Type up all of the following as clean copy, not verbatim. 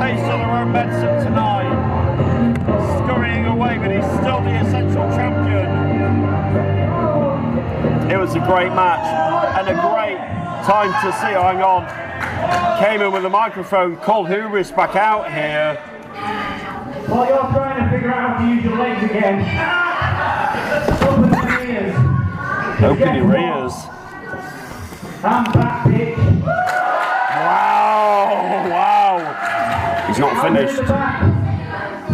taste of their own medicine tonight. Scurrying away, but he's still the essential champion. It was a great match and a great time to see. Oh, hang on. Came in with a microphone, called Hubris back out here. While you're trying to figure out how to use your legs again, open your ears. Open your ears. I'm back, bitch. Wow, wow. He's not finished.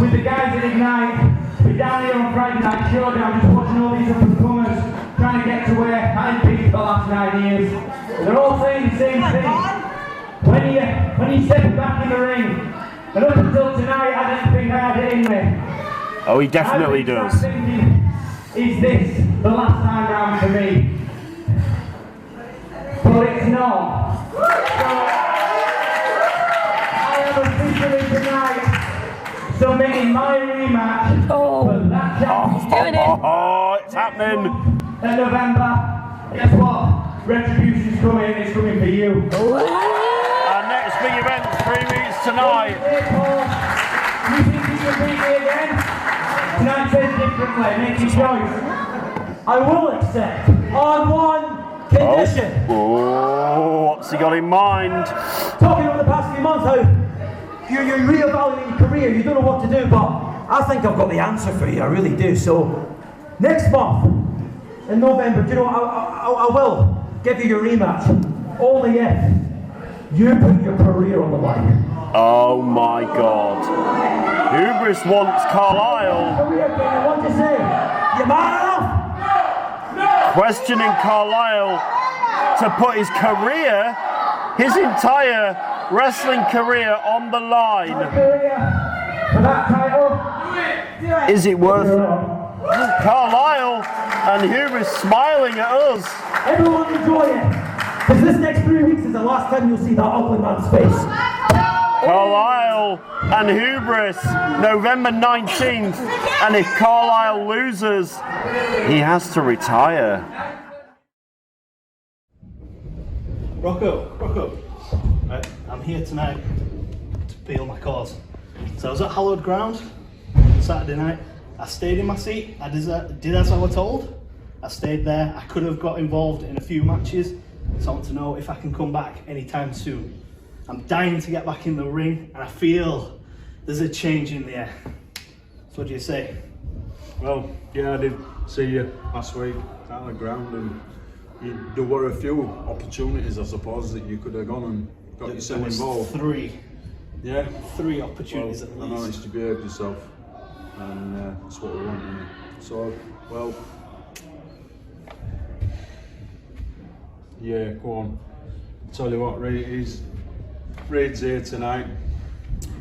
With the guys at Ignite, we're down here on Friday night Showdown, just watching all these up-and-comers trying to get to where I've been for the last 9 years. They're all saying the same thing. When you step back in the ring, and up until tonight, I didn't think I had it in me. Oh, he definitely does. Is this the last time round for me? But it's not. So, I am officially tonight submitting my rematch for that championship. Oh, it's happening. In November. Guess what? Retribution's coming, it's coming for you. Our next big event, 3 weeks tonight. You think you can beat me again? Tonight says differently, make your choice. I will accept on one condition. Oh, what's he got in mind? Talking over the past few months how you're re-evaluating your career, you don't know what to do, but I think I've got the answer for you, I really do. So, next month, in November, do you know, I will give you your rematch. Only if you put your career on the line. Oh my God. Hubris wants Carlisle. What do you say? You man enough? Questioning Carlisle to put his career, his entire wrestling career on the line. For that title. Is it worth it? Carlisle and Hubris smiling at us. Everyone enjoy it, because this next 3 weeks is the last time you'll see that ugly man's face. Carlisle and Hubris, November 19th, and if Carlisle loses, he has to retire. Rocco, right, I'm here tonight to appeal my cause. So I was at Hallowed Ground Saturday night. I stayed in my seat. I did as I was told. I stayed there. I could have got involved in a few matches. So I want to know if I can come back anytime soon. I'm dying to get back in the ring, and I feel there's a change in the air. So what do you say? Well, yeah, I did see you last week out on the ground, and there were a few opportunities, I suppose, that you could have gone and got yourself involved. Three. Yeah. 3 opportunities well, at I least. noticed you behaved yourself, and that's what we want. So, well, yeah, go on. Tell you what, Reid's here tonight.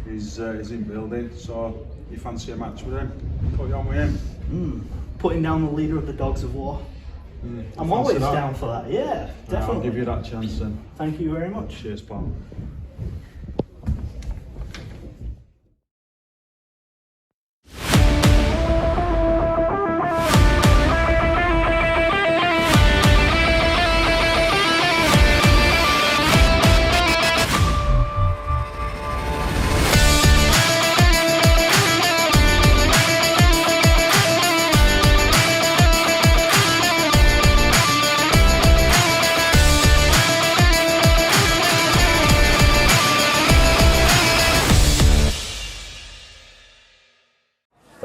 He's in building, so you fancy a match with him? Put you on with him. Putting down the leader of the Dogs of War. I'm always down for that. Yeah, definitely. I'll give you that chance then. Thank you very much. Cheers, pal.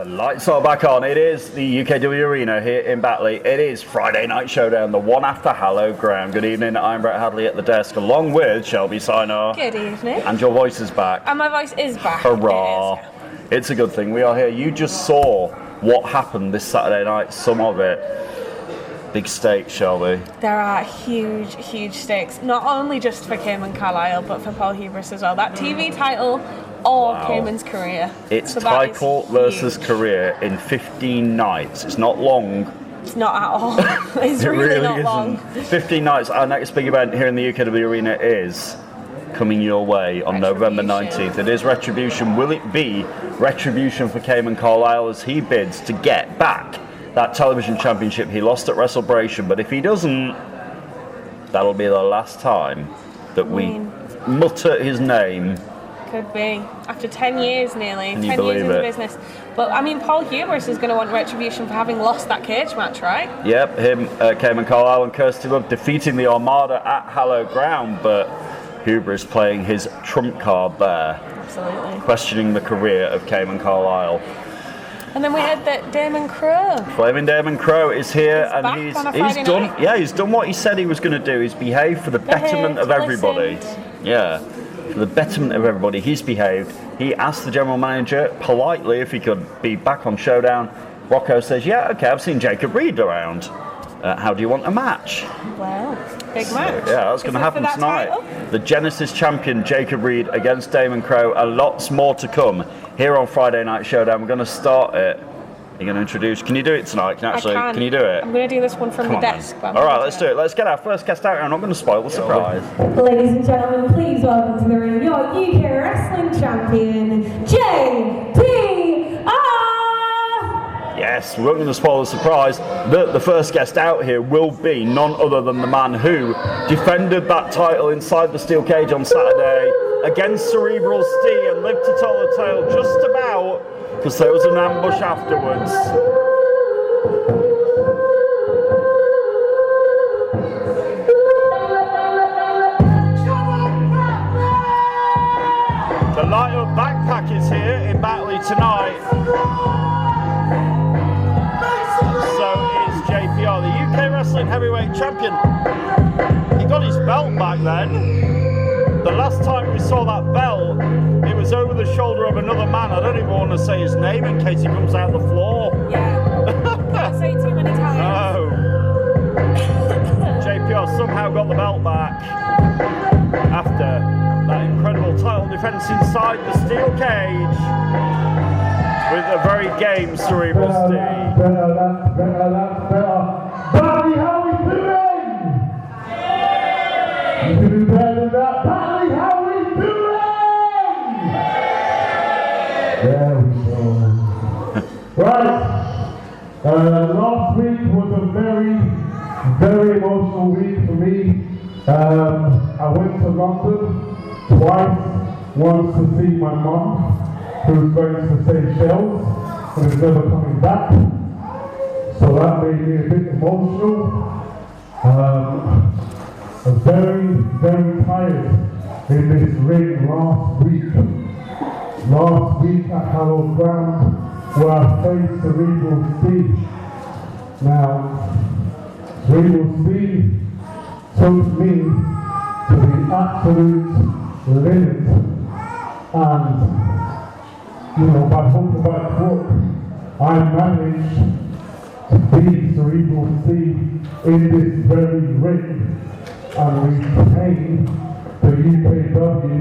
Lights are back on. It is the UKW Arena here in Batley. It is Friday Night Showdown, the one after Hallowed Ground. Good evening, I'm Brett Hadley at the desk, along with Shelby Siner. Good evening. And your voice is back. And my voice is back. Hurrah. It is. It's a good thing. We are here. You just saw what happened this Saturday night, some of it. Big stakes, Shelby. There are huge, huge stakes, not only just for Cayman Carlisle, but for Paul Hubris as well. That TV title or Cayman's career. It's so title versus career in 15 nights. It's not long. It's not at all. It's really not long. 15 nights. Our next big event here in the UKW Arena is coming your way on November 19th. It is Retribution. Will it be Retribution for Cayman Carlisle as he bids to get back that television championship he lost at WrestleBration? But if he doesn't, that'll be the last time that we mutter his name could be. After 10 years nearly, Can you 10 years believe in the it? business. But I mean, Paul Hubris is going to want retribution for having lost that cage match, right? Yep, him, Cayman Carlisle and Kirsty Love defeating the Armada at hallowed ground, but Hubris playing his trump card there. Absolutely. Questioning the career of Cayman Carlisle. And then we had that Damon Crowe. Flaming Damon Crowe is here, He's and back he's on a Friday done. night. Yeah, he's done what he said he was going to do. He's behaved for the betterment of everybody. Yeah, for the betterment of everybody, he's behaved. He asked the general manager politely if he could be back on Showdown. Rocco says, "Yeah, okay. I've seen Jacob Reed around. How do you want a match?" Wow, big match. Yeah, that's going to happen tonight. The Genesis champion Jacob Reed against Damon Crowe. Lots more to come here on Friday Night Showdown. We're going to start it. You're going to introduce. Can you do it tonight? Can you do it? I'm going to do this one from Come the on, desk. then. All right, let's do it. Let's get our first guest out here. I'm not going to spoil the surprise. Ladies and gentlemen, please welcome to the ring your UK Wrestling Champion, JPR! Yes, we're not going to spoil the surprise. The first guest out here will be none other than the man who defended that title inside the steel cage on Saturday against Cerebral Steve and lived to tell the tale just about, because there was an ambush afterwards. The light up backpack is here in Batley tonight. So is JPR, the UK Wrestling Heavyweight Champion. He got his belt back then. The last time we saw that belt, it was over the shoulder of another man. I don't even want to say his name in case he comes out the floor. Yeah. Can't say too many times. No. JPR somehow got the belt back after that incredible title defense inside the steel cage with a very game Cerebral Steve. Better. Barry, how we doing? You can do better than that. Barry, how we doing? There we go. Right. Last week was a very, very emotional week for me. I went to London twice, once to see my mum, who's going to Seychelles and is never coming back. So that made me a bit emotional. I'm very, very tired in this ring last week. Last week at hallowed ground, where I faced Cerebral Steve. Now, Cerebral Steve took me to the absolute limit, and by hook or by crook, I managed to beat Cerebral Steve in this very ring and retain the UKW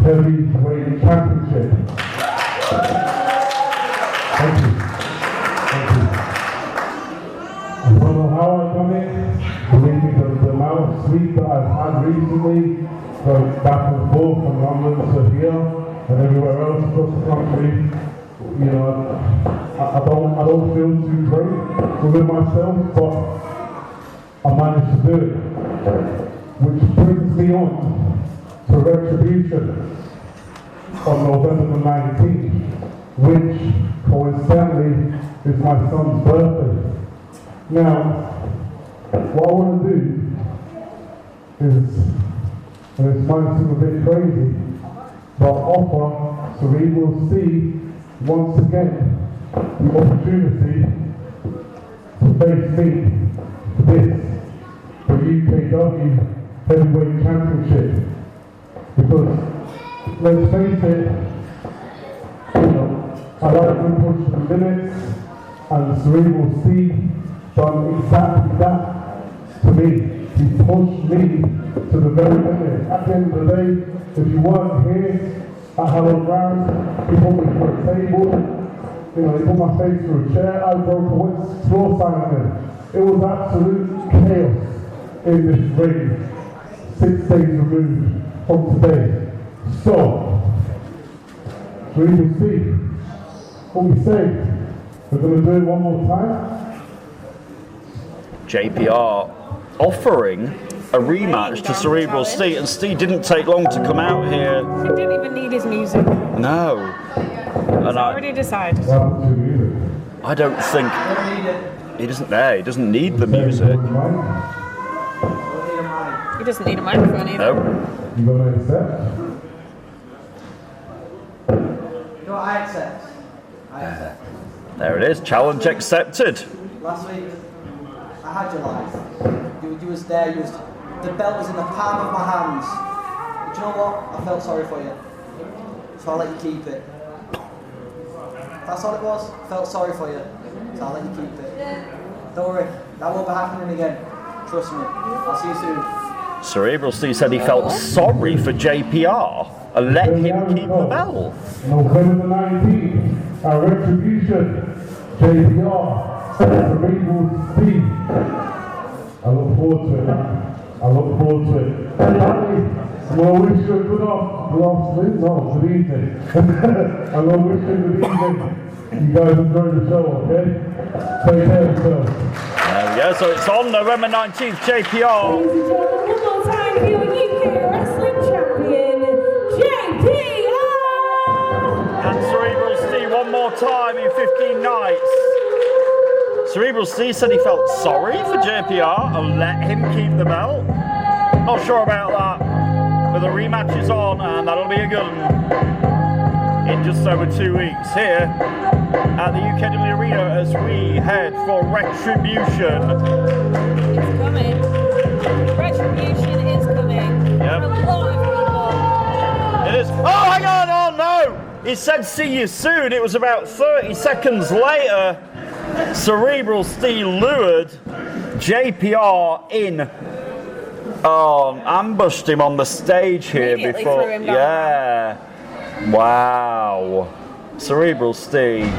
Heavyweight Championship. Thank you. I don't know how I've done it. Believe me, the amount of sleep that I've had recently, going back and forth from London to here and everywhere else across the country, I don't feel too great within myself, but I managed to do it. Which brings me on to Retribution on November the 19th, which coincidentally is my son's birthday. Now, what I want to do is, and this might seem a bit crazy, but offer Cerebral Steve once again the opportunity to face me for this, the UKW Heavyweight Championship. Because, let's face it, I like to push the limits, and Cerebral Steve done exactly that to me. He pushed me to the very limit. At the end of the day, if you weren't here at hallowed ground, he put me through a table, he put my face through a chair, I broke a floor sign on him. It was absolute chaos in this ring, 6 days removed from today. So, Cerebral Steve, what we say, we're going to do it one more time. JPR offering a rematch to Cerebral Steve, and Steve didn't take long to come out here. He didn't even need his music. No. It's already decided. I don't think he doesn't there. He doesn't need the music. He doesn't need a microphone either. No. You gonna accept? No, I accept. I accept. There it is. Challenge accepted. Last week, I had your life. You was there. The belt was in the palm of my hands. But you know what? I felt sorry for you, so I'll let you keep it. That's all it was. I felt sorry for you, so I'll let you keep it. Don't worry, that won't be happening again. Trust me. I'll see you soon. Cerebral Steve said he felt sorry for JPR and let him keep the belt. November 19th, Retribution, JPR, Cerebral Steve. I look forward to it, man. I look forward to it. Well, wish you a good afternoon. No, good evening. I will wish you a good evening. You guys enjoy the show, okay? Take care of yourselves. There we go. So it's on November 19th, JPR. Ladies and gentlemen, one more time for your UK Wrestling Champion, JPR! And Cerebral Steve one more time in 15 nights. Cerebral Steve said he felt sorry for JPR and let him keep the belt. Not sure about that, but the rematch is on and that'll be a good one in just over 2 weeks here at the UKW Arena as we head for Retribution. It's coming. Retribution is coming. Yep. For a lot of people. It is. Oh, hang on! Oh no! He said see you soon. It was about 30 seconds later. Cerebral Steve lured JPR in. Ambushed him on the stage here Immediately before. threw him down. Yeah. Wow. Cerebral Steve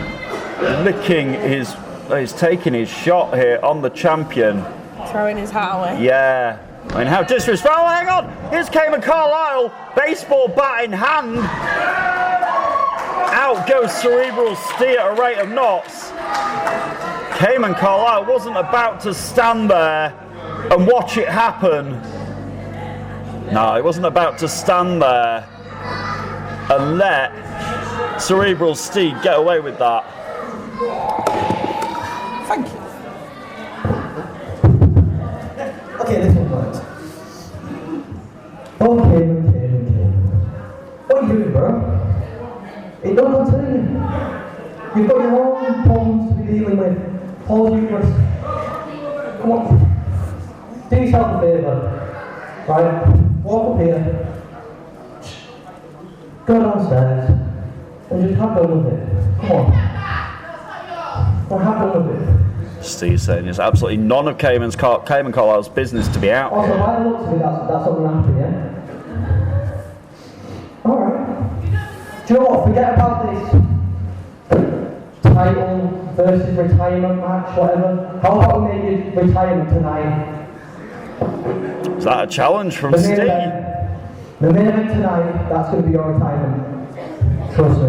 licking his. He's taking his shot here on the champion. Throwing his hat away. Yeah. I mean, how disrespectful. Oh, hang on. Here's Kane Carlisle. Baseball bat in hand. Out goes Cerebral Steve at a rate of knots. Cayman Carlisle wasn't about to stand there and watch it happen. No, he wasn't about to stand there and let Cerebral Steve get away with that. Thank you. Okay, this one works. Okay. What are you doing, bro? It don't continue. You've got your own problems to be dealing with. Paul Hubris. Come on. Do yourself a favour. Right? Walk up here. Go downstairs. And just have done with it. Come on. Well, have done with it. Steve saying it's absolutely none of Cayman Carlisle's business to be out Also, here. by the looks of it, that's not going to happen, yeah? Alright. Do you know what? Forget about this title versus retirement match, whatever. How about we make it retirement tonight? Is that a challenge from The main Steve? event, the main event tonight, that's going to be your retirement. Trust me.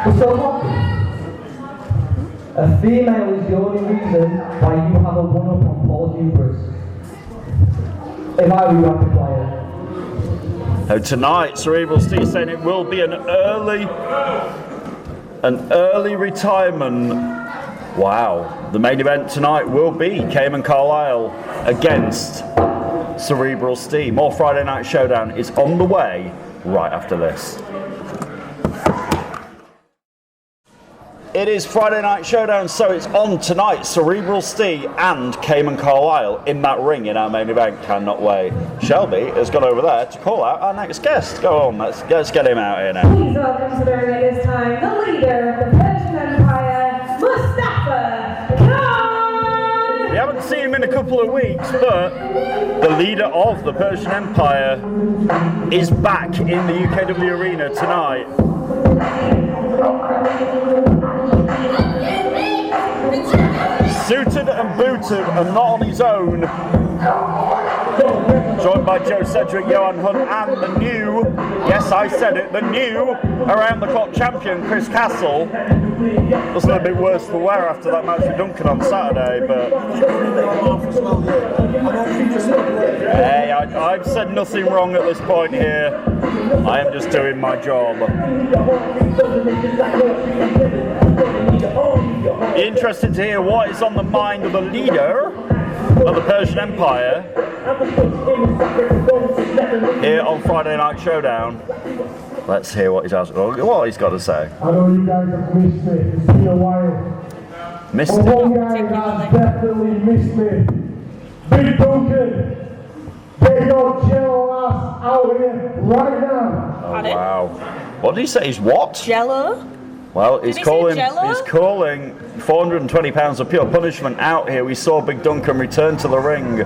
We're still talking. A female is the only reason why you have a one-up on Paul Hubris. If I were you, I'd be quiet. Now tonight, Cerebral Steve saying it will be an early retirement. Wow. The main event tonight will be Cayman Carlisle against Cerebral Steve. More Friday Night Showdown is on the way right after this. It is Friday Night Showdown, so it's on tonight. Cerebral Steve and Cayman Carlisle in that ring in our main event. Cannot wait. Shelby has gone over there to call out our next guest. Go on, let's get him out here now. Please welcome to the ring at this time, the leader of the Persian Empire, Mustafa Khan! We haven't seen him in a couple of weeks, but the leader of the Persian Empire is back in the UKW Arena tonight. Suited and booted and not on his own. Joined by Joe Cedric, Johan Hunt, and the new, yes I said it, the new around the clock champion Chris Castle. Was a little bit worse for wear after that match with Duncan on Saturday, but hey, I've said nothing wrong at this point here. I am just doing my job. Interested to hear what is on the mind of the leader of the Persian Empire here on Friday Night Showdown. Let's hear what he's got to say. I know you guys have missed me. It's been a while. Missed but it. one guy has definitely missed me. Big Duncan. Get your Jello ass out here right now. Oh, wow. What did he say? He's what? Jello? Well, he's calling £420 of pure punishment out here. We saw Big Duncan return to the ring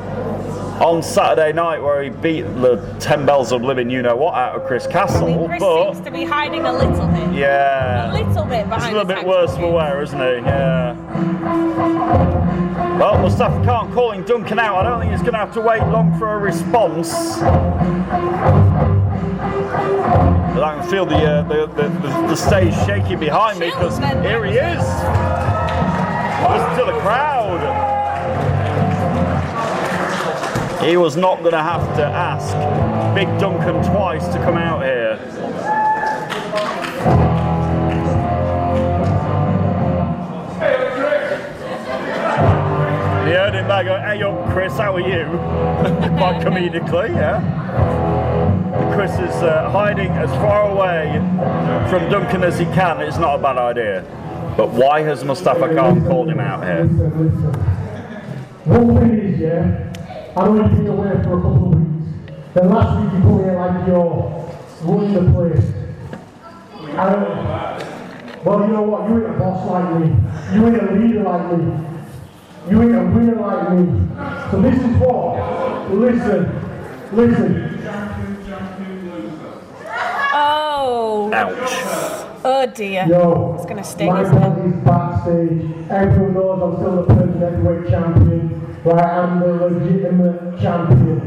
on Saturday night where he beat the 10 bells of living you-know-what out of Chris Castle. I mean, Chris seems to be hiding a little bit. Yeah. A little bit behind. It's a little bit worse for wear, isn't he? Yeah. Well, Mustafa Khan calling Duncan out. I don't think he's going to have to wait long for a response. But I can feel the stage shaking behind me because here he is. Listen to the crowd. He was not going to have to ask Big Duncan twice to come out here. He heard him back going, "Hey up, Chris, how are you?" Quite comedically, yeah. Chris is hiding as far away from Duncan as he can. It's not a bad idea. But why has Mustafa Khan called him out here? One thing is, yeah, I know you've been away for a couple of weeks. Then last week you come here like you're running the place. Well, you know what? You ain't a boss like me. You ain't a leader like me. You ain't a winner like me. So this is what. Listen. Oh. Ouch. Oh dear. Yo, it's going to sting. My dad is backstage. Everyone knows I'm still the Persian heavyweight champion. Right, I'm the legitimate champion.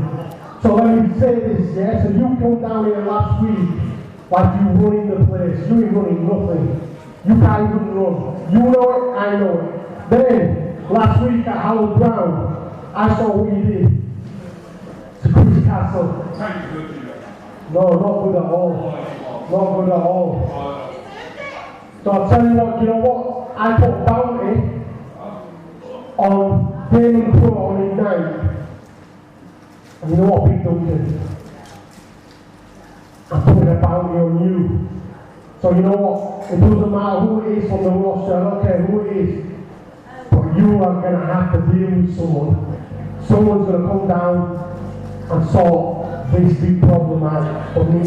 So let me say this, yeah? So you come down here last week like you running the place. You ain't running nothing. You can't even run. You know it, I know it. Then, last week at Hallowed Ground, I saw what you did to Chris Castle. No, not good at all. Not good at all. So I'll tell you what, you know what? I put bounty on Damon Crowe on Ignite. And you know what, Big Duncan? I'm putting a bounty on you. So you know what? It doesn't matter who it is from the roster, I don't care who it is. But you are going to have to deal with someone. Someone's going to come down and sort this big problem out for me.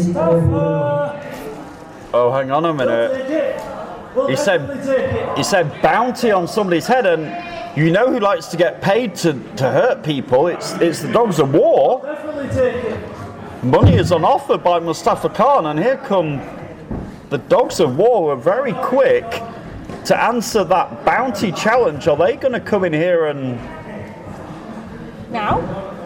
Oh, hang on a minute. He said bounty on somebody's head, and you know who likes to get paid to hurt people? It's the Dogs of War. Money is on offer by Mustafa Khan, and here come the Dogs of War. Were very quick to answer that bounty challenge. Are they going to come in here and now?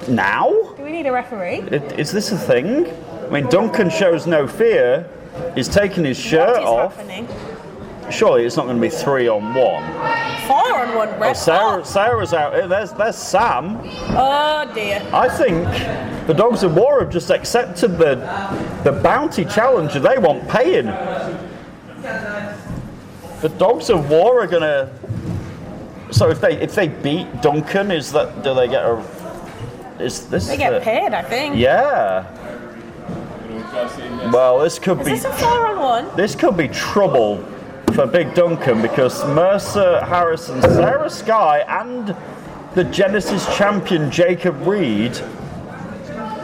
Do we need a referee? Is this a thing? I mean, Duncan shows no fear. He's taking his shirt off. Happening? Surely it's not going to be 3-on-1. 4-on-1, ref. Sarah's out here. There's Sam. Oh dear. I think the Dogs of War have just accepted the bounty challenge. They want paying. The Dogs of War are going to. So if they beat Duncan, do they get a? Is this? They get paid, I think. Yeah. Well, this could be. Is this a 4-on-1? This could be trouble for Big Duncan because Mercer, Harrison, Sarah Sky, and the Genesis champion Jacob Reed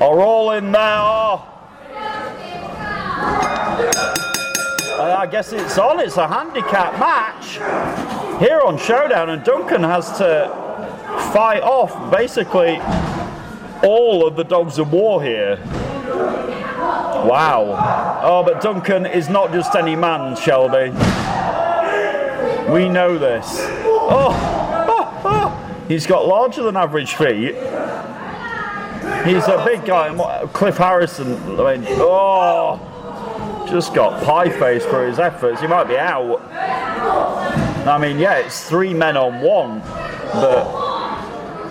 are all in there. Oh. I guess it's on. It's a handicap match here on Showdown, and Duncan has to fight off basically all of the Dogs of War here. Wow. Oh, but Duncan is not just any man, Shelby. We know this. Oh. He's got larger than average feet. He's a big guy. And Cliff Harrison, I mean, just got pie-faced for his efforts. He might be out. I mean, yeah, it's 3 men on 1, but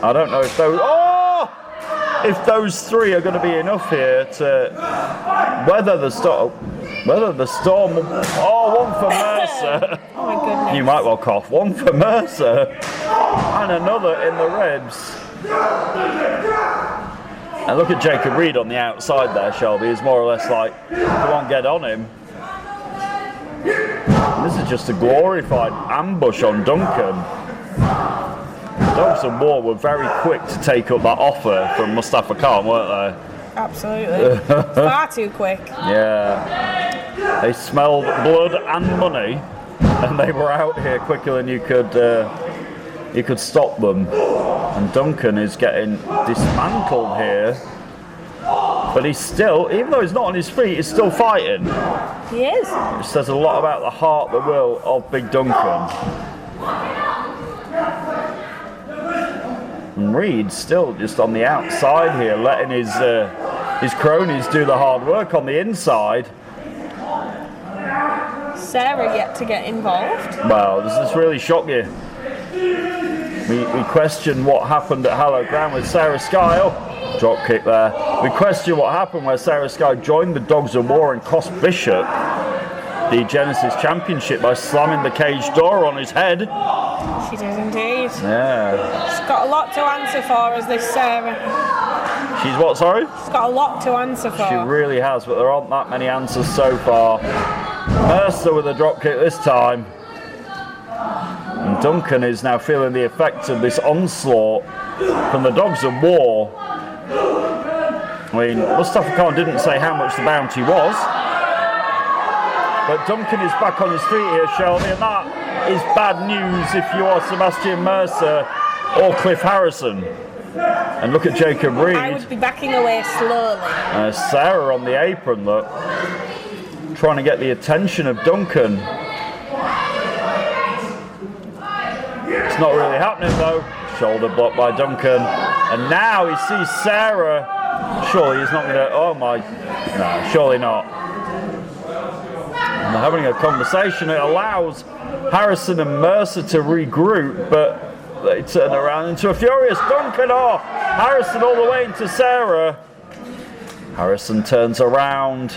I don't know if those 3 are going to be enough here to weather the storm. Oh, 1 for Mercer. Oh my goodness. You might well cough. 1 for Mercer, and another in the ribs. And look at Jacob Reed on the outside there, Shelby. He's more or less like, come on, get on him. And this is just a glorified ambush on Duncan. Dogs of War were very quick to take up that offer from Mustafa Khan, weren't they? Absolutely. Far too quick. Yeah. They smelled blood and money, and they were out here quicker than you could stop them. And Duncan is getting dismantled here. But he's still, even though he's not on his feet, he's still fighting. He is. Which says a lot about the heart, the will of Big Duncan. And Reed still just on the outside here, letting his cronies do the hard work on the inside. Sarah yet to get involved. Well, does this really shock you? We question what happened at Hallowed Ground with Sarah Sky. Oh, drop kick there. We question what happened where Sarah Sky joined the Dogs of War and cost Bishop the Genesis Championship by slamming the cage door on his head. She did indeed. Yeah. She's got a lot to answer for, as this Sarah. She's what, sorry? She's got a lot to answer for. She really has, but there aren't that many answers so far. Mercer with a drop kick this time. And Duncan is now feeling the effects of this onslaught from the Dogs of War. I mean, Mustafa Khan didn't say how much the bounty was, but Duncan is back on his feet here, Shelby, and that is bad news if you are Sebastian Mercer or Cliff Harrison. And look at Jacob Reed. I would be backing away slowly. Sarah on the apron, look, trying to get the attention of Duncan. It's not really happening though. Shoulder block by Duncan. And now he sees Sarah. Surely he's not going to, oh my, no, surely not. And they're having a conversation. It allows Harrison and Mercer to regroup, but they turn around into a furious Duncan. Oh, Harrison all the way into Sarah. Harrison turns around,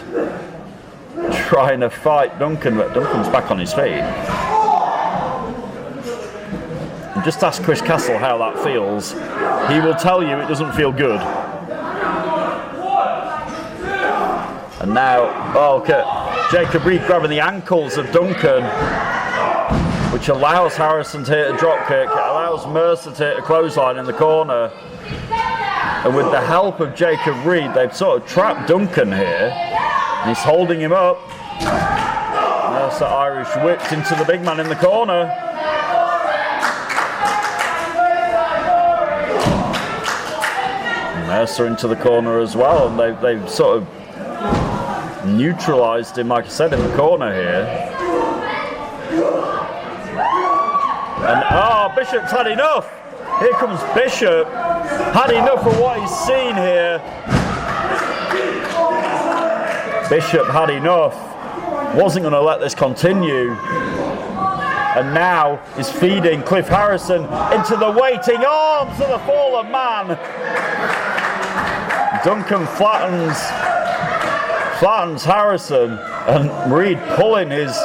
trying to fight Duncan, but Duncan's back on his feet. Just ask Chris Castle how that feels. He will tell you it doesn't feel good. And now, oh, okay, Jacob Reed grabbing the ankles of Duncan, which allows Harrison to hit a drop kick. It allows Mercer to hit a clothesline in the corner. And with the help of Jacob Reed, they've sort of trapped Duncan here. And he's holding him up. Mercer Irish whipped into the big man in the corner. Mercer into the corner as well, and they've sort of neutralised him, like I said, in the corner here. And Bishop's had enough. Here comes Bishop. Had enough of what he's seen here. Bishop had enough. Wasn't going to let this continue. And now is feeding Cliff Harrison into the waiting arms of the fallen man. Duncan flattens Harrison, and Reed pulling his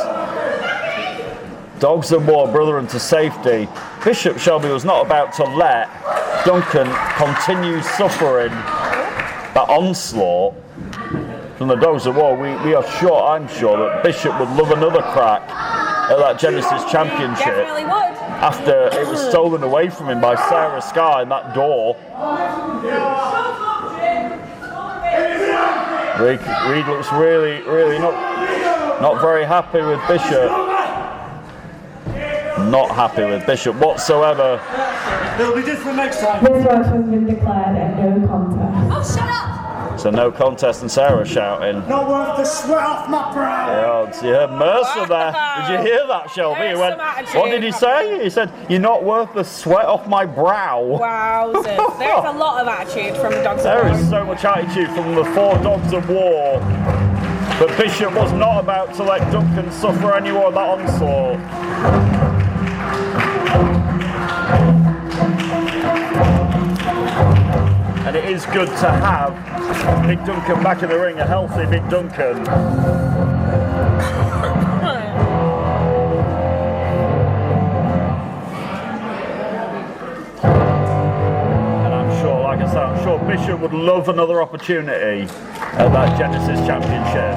Dogs of War brother into safety. Bishop Shelby was not about to let Duncan continue suffering that onslaught from the Dogs of War. I'm sure that Bishop would love another crack at that Genesis Championship. Definitely would. After it was stolen away from him by Sarah Sky in that door. Reed looks really not very happy with Bishop. Not happy with Bishop whatsoever. It'll be different next time. This match has been declared a no contest. Oh, shut up! So no contest, and Sarah shouting. Not worth the sweat off my brow. Yeah, you heard Mercer there. Did you hear that, Shelby? He went, what did he say? He said, "You're not worth the sweat off my brow." Wowzers. There's a lot of attitude from the Dogs of War. There is so much attitude from the 4 Dogs of War. But Bishop was not about to let Duncan suffer any more of that onslaught. And it is good to have Big Duncan back in the ring, a healthy Big Duncan. And I'm sure, like I said, I'm sure Bishop would love another opportunity at that Genesis Championship.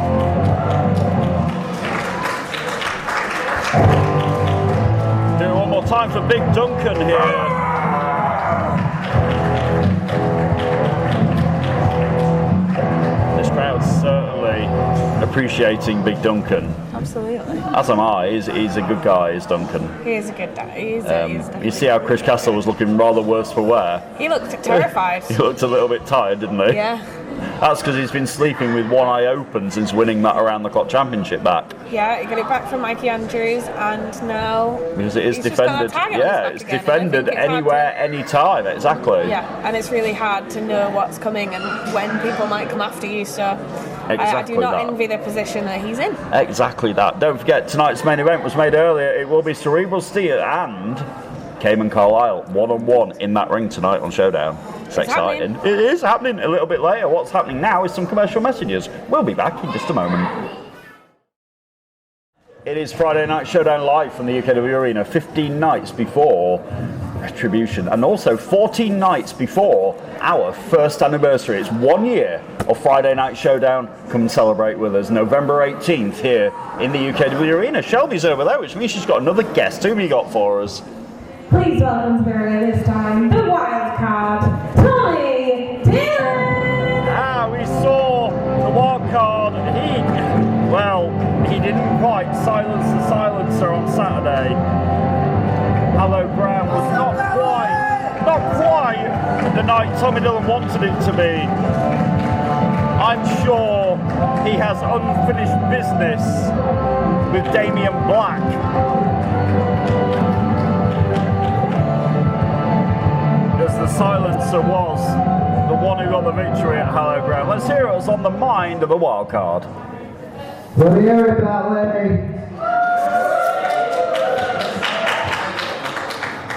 Do it one more time for Big Duncan here. Certainly appreciating Big Duncan. Absolutely. As am I. He's a good guy, is Duncan. He is a good guy. You see how Chris Castle was looking rather worse for wear? He looked terrified. He looked a little bit tired, didn't he? Yeah. That's because he's been sleeping with one eye open since winning that Around the Clock Championship back. Yeah, he got it back from Mikey Andrews, and now because it is he's just got defended. a tag on his Yeah, back it's again. defended I think it's anywhere, anytime. Exactly. Yeah, and it's really hard to know what's coming and when people might come after you. So I do not envy the position that he's in. Exactly that. Don't forget, tonight's main event was made earlier. It will be Cerebral Steer and Cayman Carlisle one-on-one in that ring tonight on Showdown. It's exciting. Happening. It is happening a little bit later. What's happening now is some commercial messages. We'll be back in just a moment. It is Friday Night Showdown live from the UKW Arena, 15 nights before Retribution, and also 14 nights before our first anniversary. It's 1 year of Friday Night Showdown. Come and celebrate with us. November 18th here in the UKW Arena. Shelby's over there, which means she's got another guest. Who have you got for us? Please welcome to the ring this time, the wild card, Tommy Dillon! We saw the wild card. He didn't quite silence the silencer on Saturday. Hello Brown was not quite the night Tommy Dillon wanted it to be. I'm sure he has unfinished business with Damian Black. As the silencer was the one who got the victory at Hello Ground. Let's hear what's on the mind of the wild card. Let me hear it, that lady.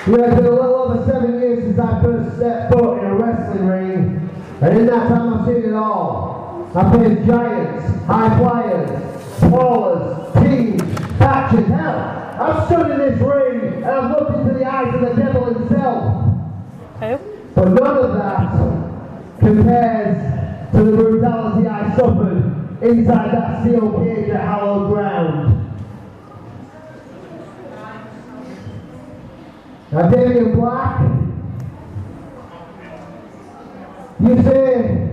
Yeah, it's been a little over 7 years since I first set foot in a wrestling ring, and in that time I've seen it all. I've faced giants, high flyers, brawlers, teams, factions, hell. I've stood in this ring and I've looked into the eyes of the devil himself. But none of that compares to the brutality I suffered inside that steel cage at hallowed ground. Now Damian Black, you say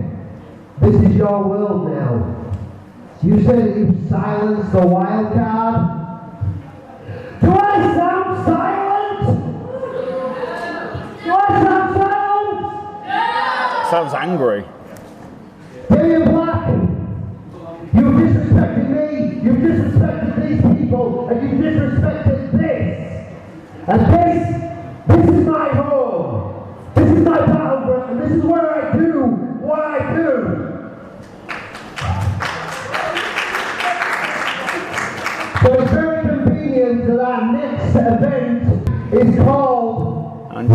this is your world now. You say that you've silenced the wild card. Do I sound silent? Do I sound silent? Sounds angry. Damian Black, you've disrespected me, you've disrespected these people, and you've disrespected this. And this is my home. This is my battleground. This is where I do what I do. So it's very convenient that our next event is called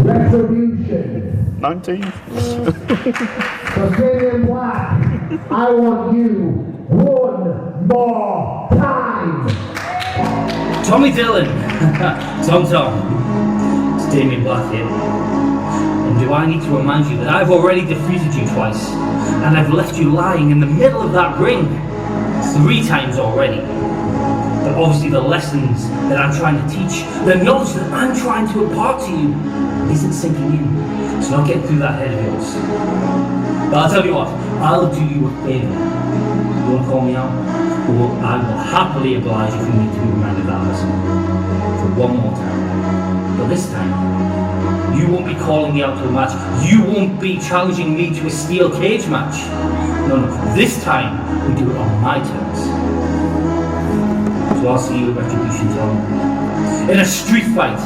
Retribution. 19. So Damian Black, I want you one more time. Tommy Dillon, Tom, it's Damien Black here. And do I need to remind you that I've already defeated you twice, and I've left you lying in the middle of that ring 3 times already. But obviously the lessons that I'm trying to teach, the knowledge that I'm trying to impart to you, isn't sinking in. So don't get through that head of yours. But I'll tell you what, I'll do you a favor. You want to call me out? Well, I will happily oblige if you need to be reminded that lesson for one more time. But this time, you won't be calling me out to a match. You won't be challenging me to a steel cage match. No, this time we do it on my terms. So I'll see you at Retribution, Tom. In a street fight.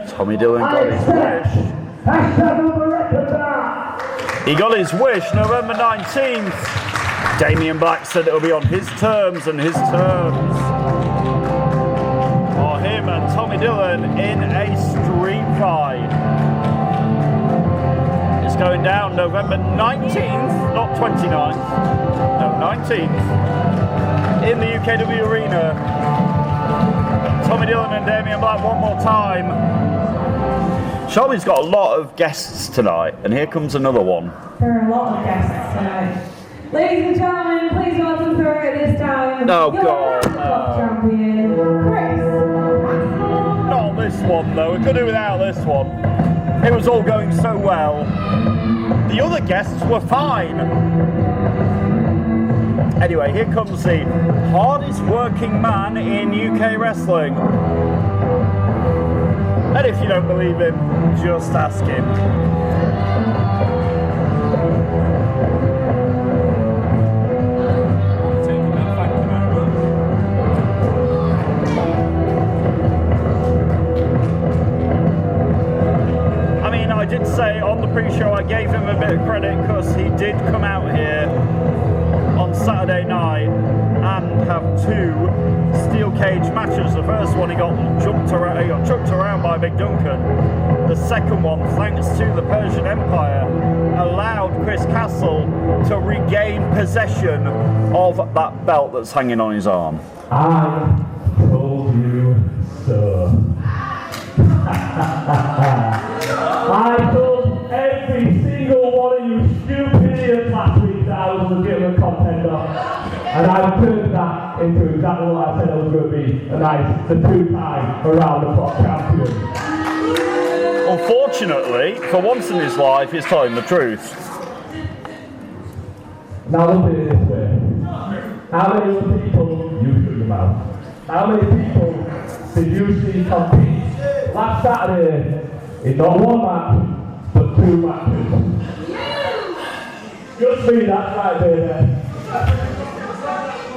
Tommy Dillon got his wish. He got his wish November 19th. Damien Black said it'll be on his terms and his terms. For him and Tommy Dillon in a street fight. It's going down November 19th, not 29th. No, 19th. In the UKW Arena. Tommy Dillon and Damien Black one more time. Shelby's got a lot of guests tonight, and here comes another one. There are a lot of guests tonight. Ladies and gentlemen, please welcome to her at this time. Oh, your God, handicap champion, Chris. Not this one, though. We could do without this one. It was all going so well. The other guests were fine. Anyway, here comes the hardest working man in UK wrestling. And if you don't believe him, just ask him. I mean, I did say on the pre-show I gave him a bit of credit because he did come out here on Saturday night and have two steel cage matches. The first one he got chucked around by Big Duncan. The second one, thanks to the Persian Empire, allowed Chris Castle to regain possession of that belt that's hanging on his arm. I told you so. I told every single one of you stupid idiots last week that I was a legitimate contender. And I've turned that into exactly what I said I was going to be, and that's the two-time around-the-clock champion. Unfortunately, for once in his life, he's telling the truth. Now look at it this way. How many other people you think about? How many people did you see compete last Saturday in not one match, but two matches? Just me, that's right, baby.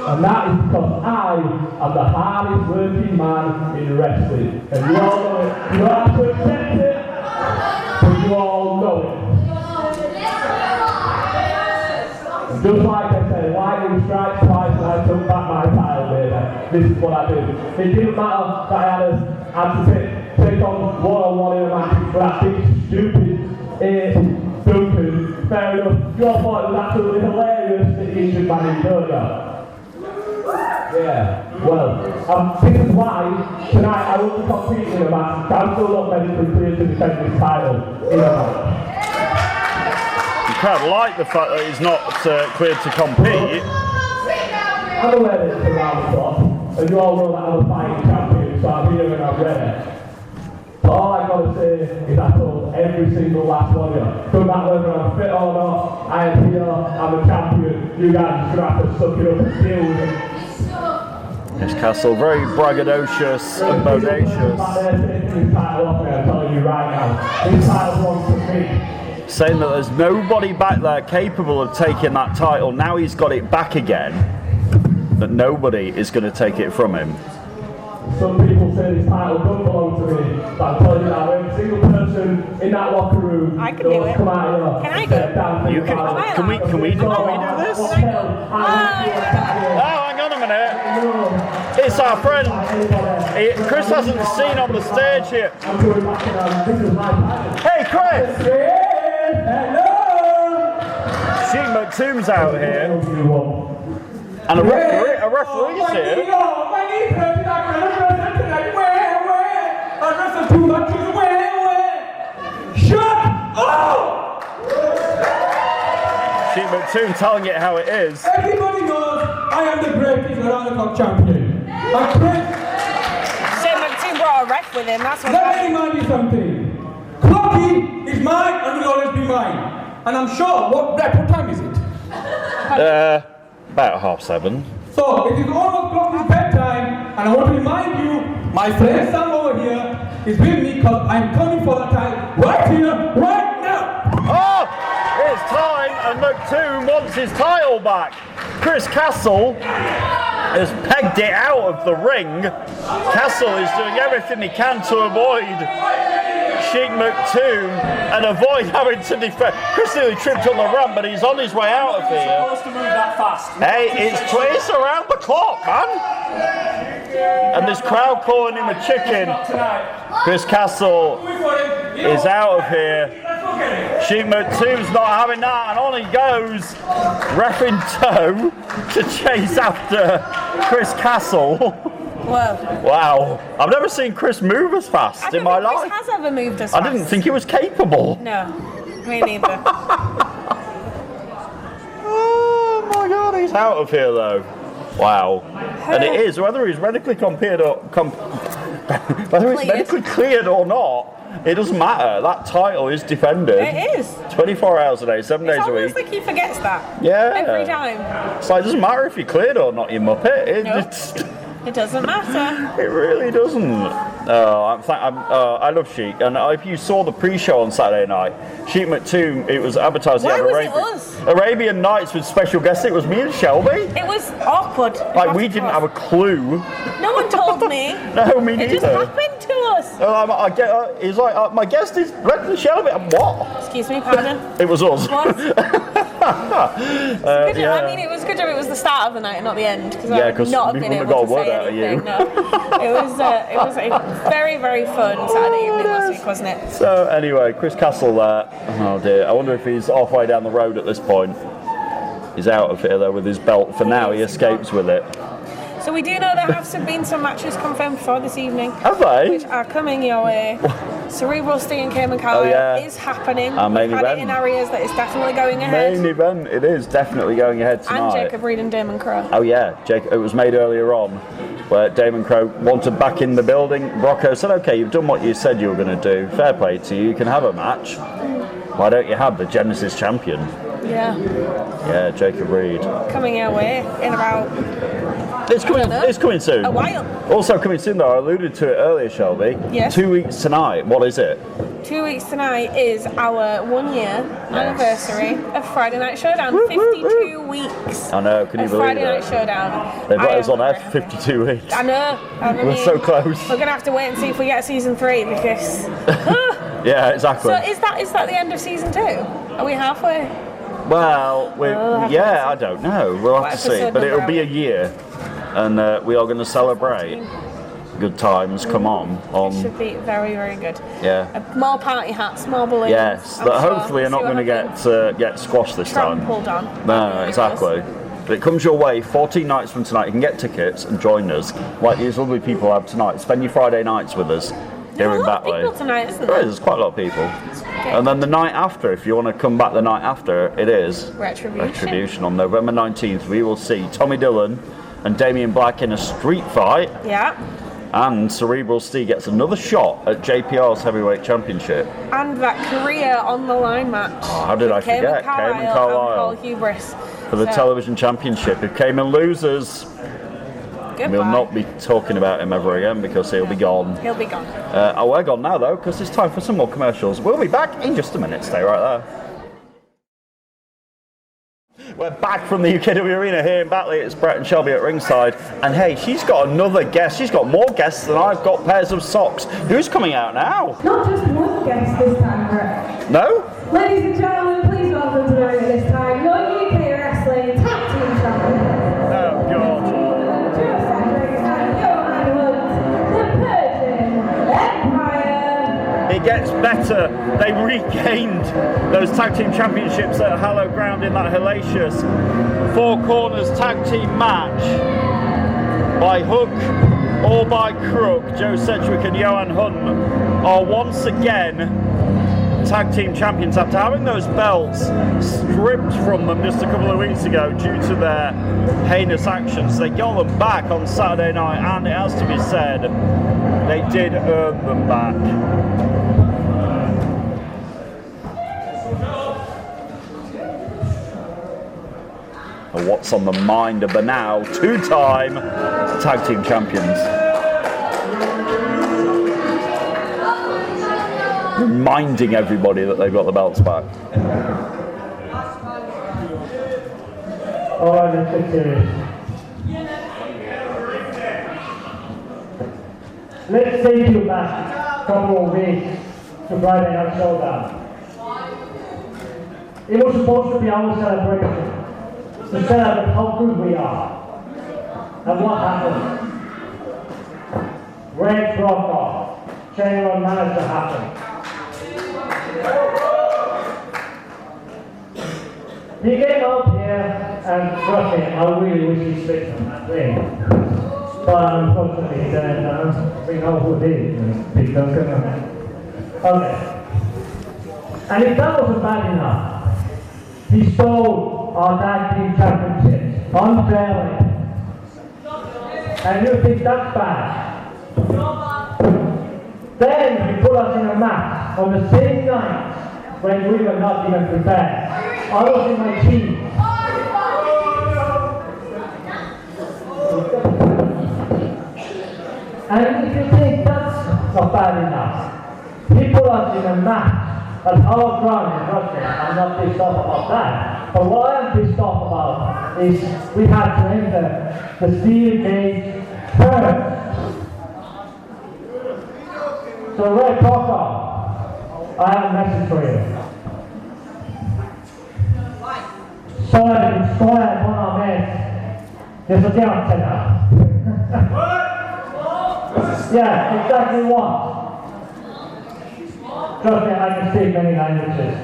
And that is because I am the hardest working man in wrestling. And you all know it. You don't have to accept it, but you all know it. And just like I said, lightning strikes twice and I took back my title, baby. This is what I did. It didn't matter that I had to take on one-on-one in a match for that big, stupid Duncan. Fair enough. You all thought it was absolutely hilarious that he injured Manny, don't you? Yeah, well, this is why tonight I will be competing in a match. I'm still not medically clear to defend this title in a match. You can't like the fact that he's not cleared to compete. I'm aware that it's around the clock, and you all know that I'm a fighting champion, so I'm here and I'm ready. But all I gotta say is I told every single last one of you, no matter whether I'm fit or not, I am here, I'm a champion, you guys are gonna have to suck it up and deal with it. Chris Castle, very braggadocious and bodacious. Saying that there's nobody back there capable of taking that title. Now he's got it back again, that nobody is going to take it from him. Some people say this title don't belong to me, but I'm telling you now, every single person in that locker room, I can do it. come out here. Can I do it? You can we do this? Oh, hang on a minute. It's our friend. Chris hasn't seen on the stage yet. Hey, Chris! Hello! Sheik McTomb's out here. And a referee's here. Shut up! Sheik McTomb telling it how it is. Everybody knows I am the greatest around-the-clock champion. And Chris, got a ref with him. That's what. Let me remind you something. Clocky is mine and will always be mine. And I'm sure, what time is it? About 7:30. So, it is almost Clocky's bedtime, and I want to remind you, my friend Sam over here is with me because I'm coming for that time right here, right now. Oh! It's time, and McToom wants his title back. Chris Castle has pegged it out of the ring. Castle is doing everything he can to avoid Sheik McToom and avoid having to defend. Chris nearly tripped on the ramp, but he's on his way out of here. Supposed to move that fast. Hey, it's around the clock, man. And this crowd calling him a chicken. Chris Castle is out of here. Sheik McToom's not having that, and on he goes, ref in tow to chase after Chris Castle. Whoa. Wow, I've never seen Chris move as fast in my life. Chris has ever moved as I fast. didn't think he was capable. No, me neither. Oh my God, he's out of here though. Wow. And it is, whether he's medically cleared or not, it doesn't matter. That title is defended. It is. 24 hours a day, 7 days a It's week. almost like he forgets that. Yeah. Every time. It's like, it doesn't matter if you're cleared or not, you muppet. It doesn't matter. It really doesn't. I love Sheik, and if you saw the pre-show on Saturday night, Sheik McToom, it was advertised. Why was it us? Arabian Nights with special guests. It was me and Shelby. It was awkward. Like we didn't have a clue. No one told me. No, me neither. It just happened to us. He's like, my guest is Brendan Shelby. What? Excuse me, pardon? It was us. What? Yeah. I mean, it was good job it was the start of the night and not the end, because Yeah, I would not have we been wouldn't able have to got a say word out of you. anything. No. It was a very, very fun Saturday evening last week, wasn't it? So anyway, Chris Castle there. Oh dear, I wonder if he's halfway down the road at this point. He's out of here though with his belt. For now, he escapes with it. So we do know there have been some matches confirmed for this evening. Have they? Which are coming your way. Cerebral Sting and Kane Carlisle is happening. Our main We've had it in event. areas that is definitely going ahead. Main event. It is definitely going ahead tonight. And Jacob Reed and Damon Crowe. Oh yeah, Jacob. It was made earlier on, where Damon Crowe wanted back in the building. Rocco said, "Okay, you've done what you said you were going to do. Fair play to you. You can have a match. Why don't you have the Genesis champion?" Yeah. Yeah, Jacob Reed. Coming our way in about... It's coming soon. A while. Also coming soon though, I alluded to it earlier, Shelby. Yes. 2 weeks tonight. What is it? 2 weeks tonight is our 1 year anniversary of Friday Night Showdown. 52 weeks. I know, can you of believe Friday it? Night Showdown. They've got us on air for 52 weeks. I know. We're so close. We're going to have to wait and see if we get season 3 because... Yeah, exactly. So is that the end of season 2? Are we halfway? Well, I don't know. We'll have to see. But it'll be a year. And we are going to celebrate. Good times, come on. It should be very, very good. Yeah. More party hats, more balloons. Yes, but hopefully you're not going to get squashed this time. Trampled on. No, exactly. But it comes your way 14 nights from tonight. You can get tickets and join us, like these lovely people have tonight. Spend your Friday nights with us here in Batley. People tonight, isn't there? There's quite a lot of people. And then the night after, if you want to come back the night after, it is Retribution. On November 19th. We will see Tommy Dillon and Damien Black in a street fight. Yeah. And Cerebral Steve gets another shot at JPR's heavyweight championship. And that career on the line match. Oh, how did I forget? Cayman and Carlisle. And Paul Hubris. For the television championship. If Cayman loses, we'll not be talking about him ever again because he'll be gone. He'll be gone. We're gone now though because it's time for some more commercials. We'll be back in just a minute. Stay right there. We're back from the UKW Arena here in Batley. It's Brett and Shelby at ringside. And hey, she's got another guest. She's got more guests than I've got pairs of socks. Who's coming out now? Not just one guest this time, Brett. No? Ladies and gentlemen, please welcome to the ring at this time your UK Wrestling Tag Team Champion. Oh, God. It gets better. They regained those tag team championships at hallowed ground in that hellacious four corners tag team match by hook or by crook. Joe Sedgwick and Johan Hunt are once again tag team champions after having those belts stripped from them just a couple of weeks ago due to their heinous actions. They got them back on Saturday night, and it has to be said, They did earn them back. And what's on the mind of the now two-time tag team champions? Reminding everybody that they've got the belts back. All right, let's get serious. Let's take you back a couple of weeks to Friday Night Showdown. It was supposed to be our celebration, to celebrate how good we are. And what happened? Red broke off. Jairo managed to happen. He came out here and trust me, I really wish he switched on that ring. But unfortunately he didn't. We know who did. Big Duncan. Okay. And if that wasn't bad enough, he stole our tag team championships unfairly. And you think that's bad? Then he put us in a match on the same night when we were not even prepared. I was in my team. And if you think that's not bad enough, he put us in a match at our ground in Russia. I'm not pissed off about that. But what I am pissed off about is we had to enter the steel cage first. So Red Crowe, I have a message for you. Stoja je po nám je to dělat teda. Yeah, exactly what. Trust me, I can speak many languages.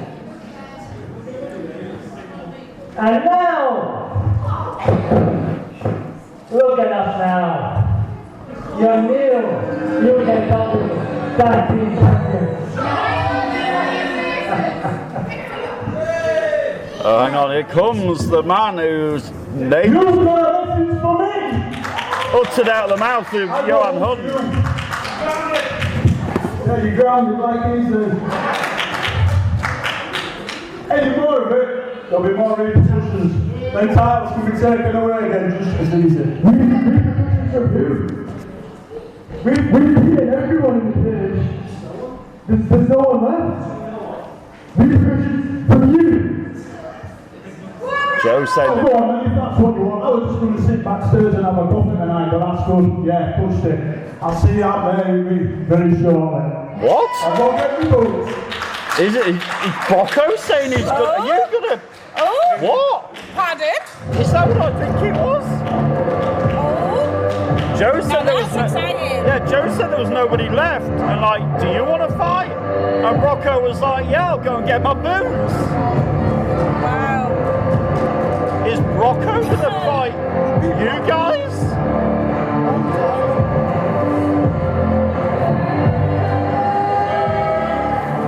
And now, look at us now. You're new UKW tag team champions. Hang on, here comes the man whose name You've got a message for me! uttered out of the mouth of Johan Hunt. Yeah, you're grounded like easy. Any more of it, there'll be more repercussions. Then titles can be taken away again just as easy. Repercussions from who? We've beaten everyone in the village. There's no one left. Repercussions from you. Joe said Oh, go on, then, if that's what you want. I was just going to sit backstairs and have a coffee tonight, but that's good. Yeah, pushed it. I'll see you out there very shortly. What? I won't get the boots. Is Brocco saying he's gonna? Are you gonna? Oh. What? Pardon? Is that what I think it was? Oh. Joe said there was that's exciting. Yeah, Joe said there was nobody left, and like, do you want to fight? And Brocco was like, yeah, I'll go and get my boots. Wow. Is Brocco gonna fight you guys?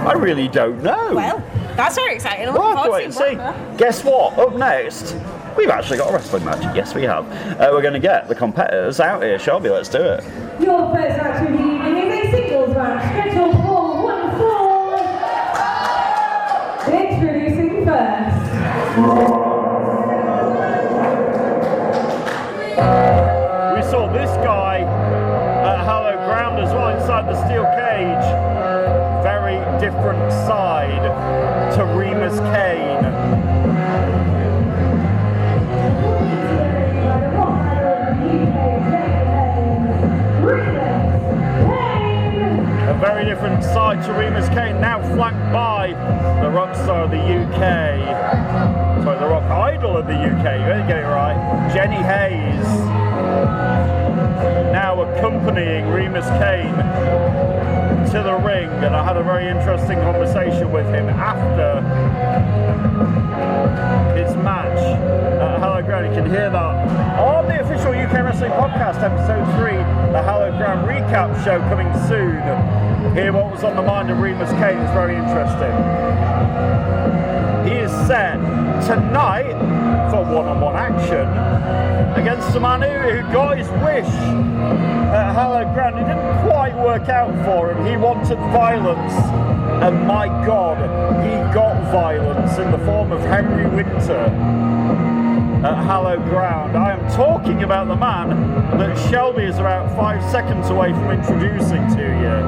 I really don't know. Well, that's very exciting. I'm We'll looking have to forward wait and to see. seeing Brocco. Guess what? Up next, we've actually got a wrestling match. Yes, we have. We're going to get the competitors out here. Shelby, let's do it. Your first match of the evening is a singles match scheduled for 1 fall. Introducing first. We saw this guy at hallowed ground as well inside the steel cage. Very different side to Remus Kane. A very different side to Remus Kane, now flanked by the rock star of the UK. Sorry, the rock idol of the UK, you better get it right. Jenny Hayes. Now accompanying Remus Kane to the ring, and I had a very interesting conversation with him after his match at Hello Ground. You can hear that on the official UK Wrestling Podcast, episode 3, the Hallowed Ground recap show coming soon. Hear what was on the mind of Remus Kane. It's very interesting. He is set tonight for one-on-one action against a man who got his wish at Hallowed Ground. It didn't quite work out for him. He wanted violence, and my God, he got violence in the form of Henry Winter at Hallowed Ground. I am talking about the man that Shelby is about 5 seconds away from introducing to you.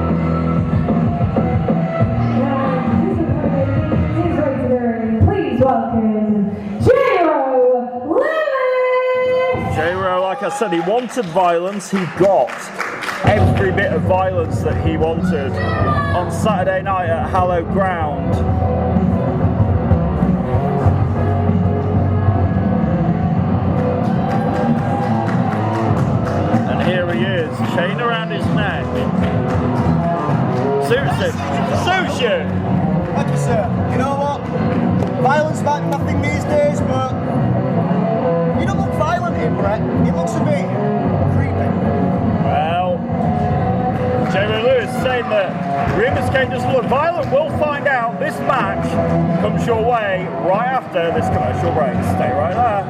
Please welcome Jairo Lewis! Jairo, like I said, he wanted violence. He got every bit of violence that he wanted on Saturday night at Hallowed Ground. And here he is, chain around his neck. Suits him. Suits you! Thank you, sir. You know what? Violence might be nothing these days, but you don't look violent here, Brett. It looks a bit creepy. Well, Jairo Lewis saying that Remus Kane doesn't look violent. We'll find out. This match comes your way right after this commercial break. Stay right there.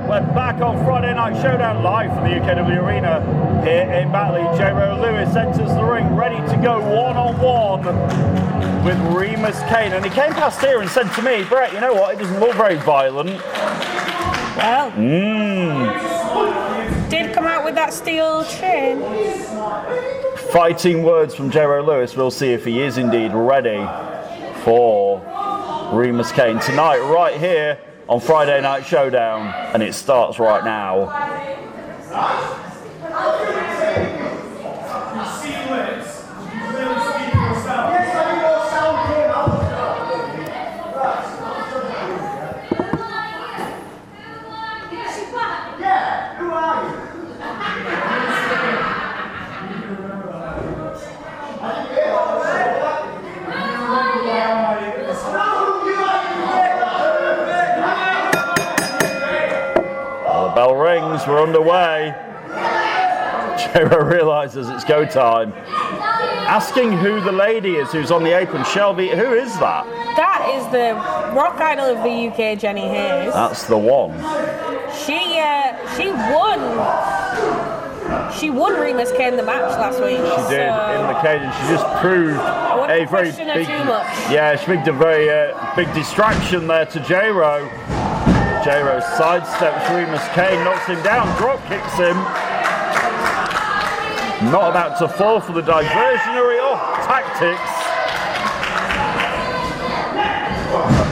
We're back on Friday Night Showdown live from the UKW Arena here in Batley. Jairo Lewis enters the ring ready to go one-on-one with Remus Kane. And he came past here and said to me, Brett, you know what? It doesn't look very violent. Well, did come out with that steel chain. Fighting words from Jairo Lewis. We'll see if he is indeed ready for Remus Kane tonight, right here on Friday Night Showdown, and it starts right now. Bell rings, we're underway. Jairo realises it's go time. Asking who the lady is who's on the apron. Shelby, who is that? That is the rock idol of the UK, Jenny Hayes. That's the one. She won Remus Kane the match last week. She did in the cage, and she just proved a very big, she made a very big distraction there to Jairo. Jairo sidesteps Remus Kane, knocks him down, drop kicks him. Not about to fall for the diversionary tactics.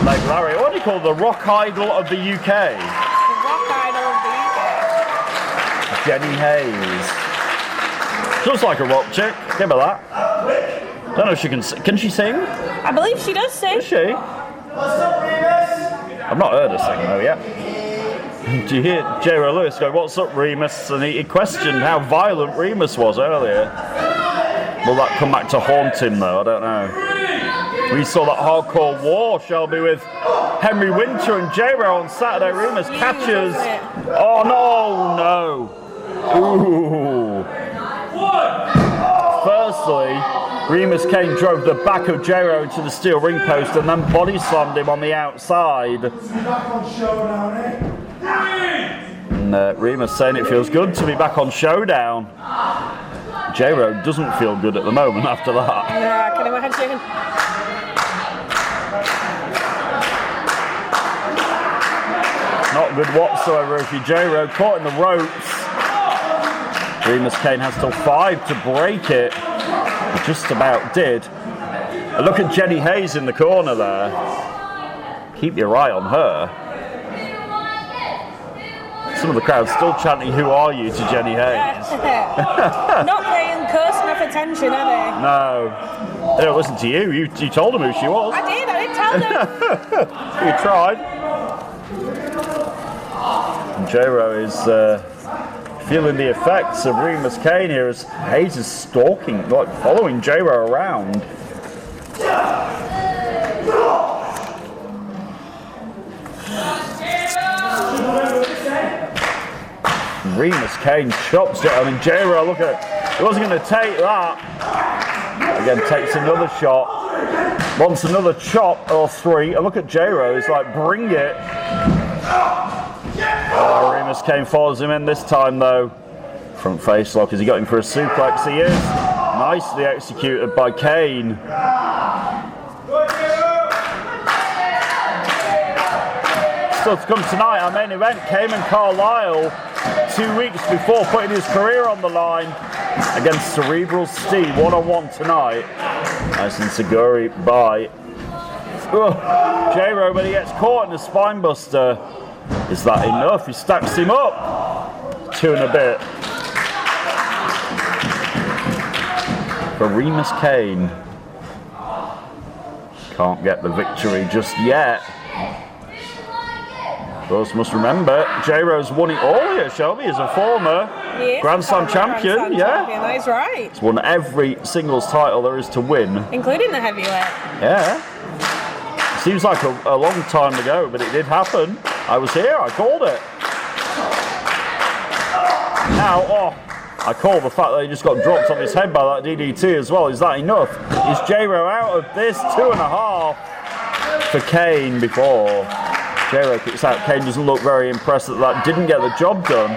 Like Larry, what do you call the rock idol of the UK? The rock idol of the UK. Jenny Hayes. She looks like a rock chick. Give her that. Don't know if she can. Can she sing? I believe she does sing. Does she? What's up, Remus? I've not heard her sing though yet. Do you hear Jairo Lewis go, "What's up, Remus?" And he questioned how violent Remus was earlier. Will that come back to haunt him though? I don't know. We saw that hardcore war, Shelby, with Henry Winter and Jairo on Saturday. Remus catches. Oh no! Ooh. Firstly, Remus Kane drove the back of Jairo into the steel ring post and then body slammed him on the outside. And Remus saying it feels good to be back on Showdown. Jairo doesn't feel good at the moment after that. Yeah, I can imagine. Not good whatsoever if you're Jairo, caught in the ropes. Remus Kane has till 5 to break it. He just about did. A look at Jenny Hayes in the corner there. Keep your eye on her. Some of the crowd still chanting, "Who are you?" to Jenny Hayes. Not paying close enough attention, are they? No. They don't listen to you. You told them who she was. I did tell them. You tried. And Jairo is feeling the effects of Remus Kane here as Hayes is stalking, like following Jairo around. Remus Kane chops it. I mean, Jairo, look at, he wasn't going to take that. Again, takes another shot. Wants another chop or 3. And look at Jairo, he's like, bring it. Oh, Remus Kane follows him in this time, though. Front face lock. Has he got him for a suplex? He is. Nicely executed by Kane. Still to come tonight, our main event, Cayman Carlisle, 2 weeks before putting his career on the line against Cerebral Steve, 1-on-1 tonight. Nice and Seguri by Jairo, but he gets caught in a spine buster. Is that enough? He stacks him up. 2 and a bit. For Remus Kane. Can't get the victory just yet. Those must remember, Jairo's won it all here, Shelby, as a former Grand Slam champion. Grand Slam champion, that is right. He's won every singles title there is to win. Including the heavyweight. Yeah. Seems like a long time ago, but it did happen. I was here, I called it. Now, I call the fact that he just got dropped on his head by that DDT as well. Is that enough? Is Jairo out of this? 2.5 for Kane before. Jairo kicks out. Kane doesn't look very impressed that that didn't get the job done.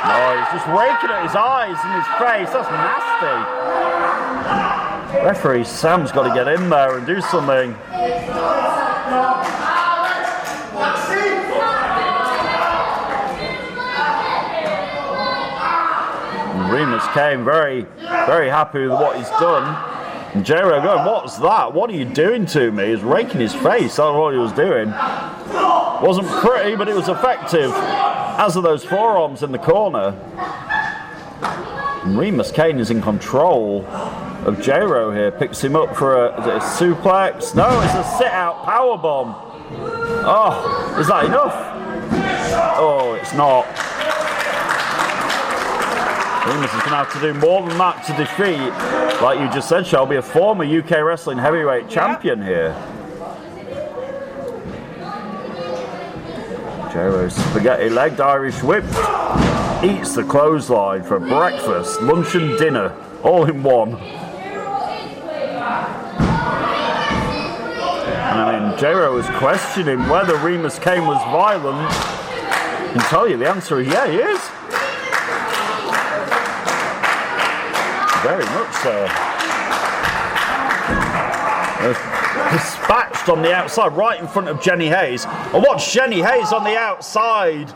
Oh, he's just raking at his eyes and his face. That's nasty. Referee Sam's got to get in there and do something. And Remus Kane very, very happy with what he's done. And Jairo going, what's that? What are you doing to me? He's raking his face. That's what he was doing. Wasn't pretty, but it was effective. As are those forearms in the corner. And Remus Kane is in control of Jairo here. Picks him up for is it a suplex? No, it's a sit-out powerbomb. Oh, is that enough? Oh, it's not. Remus is going to have to do more than that to defeat, like you just said, Shelby, a former UK Wrestling Heavyweight Champion here. Jairo's spaghetti legged Irish whip eats the clothesline for breakfast, lunch and dinner, all in one. And I mean, Jairo was questioning whether Remus Kane was violent. I can tell you the answer is yeah, he is. Very much so. Dispatched on the outside, right in front of Jenny Hayes. And watch Jenny Hayes on the outside.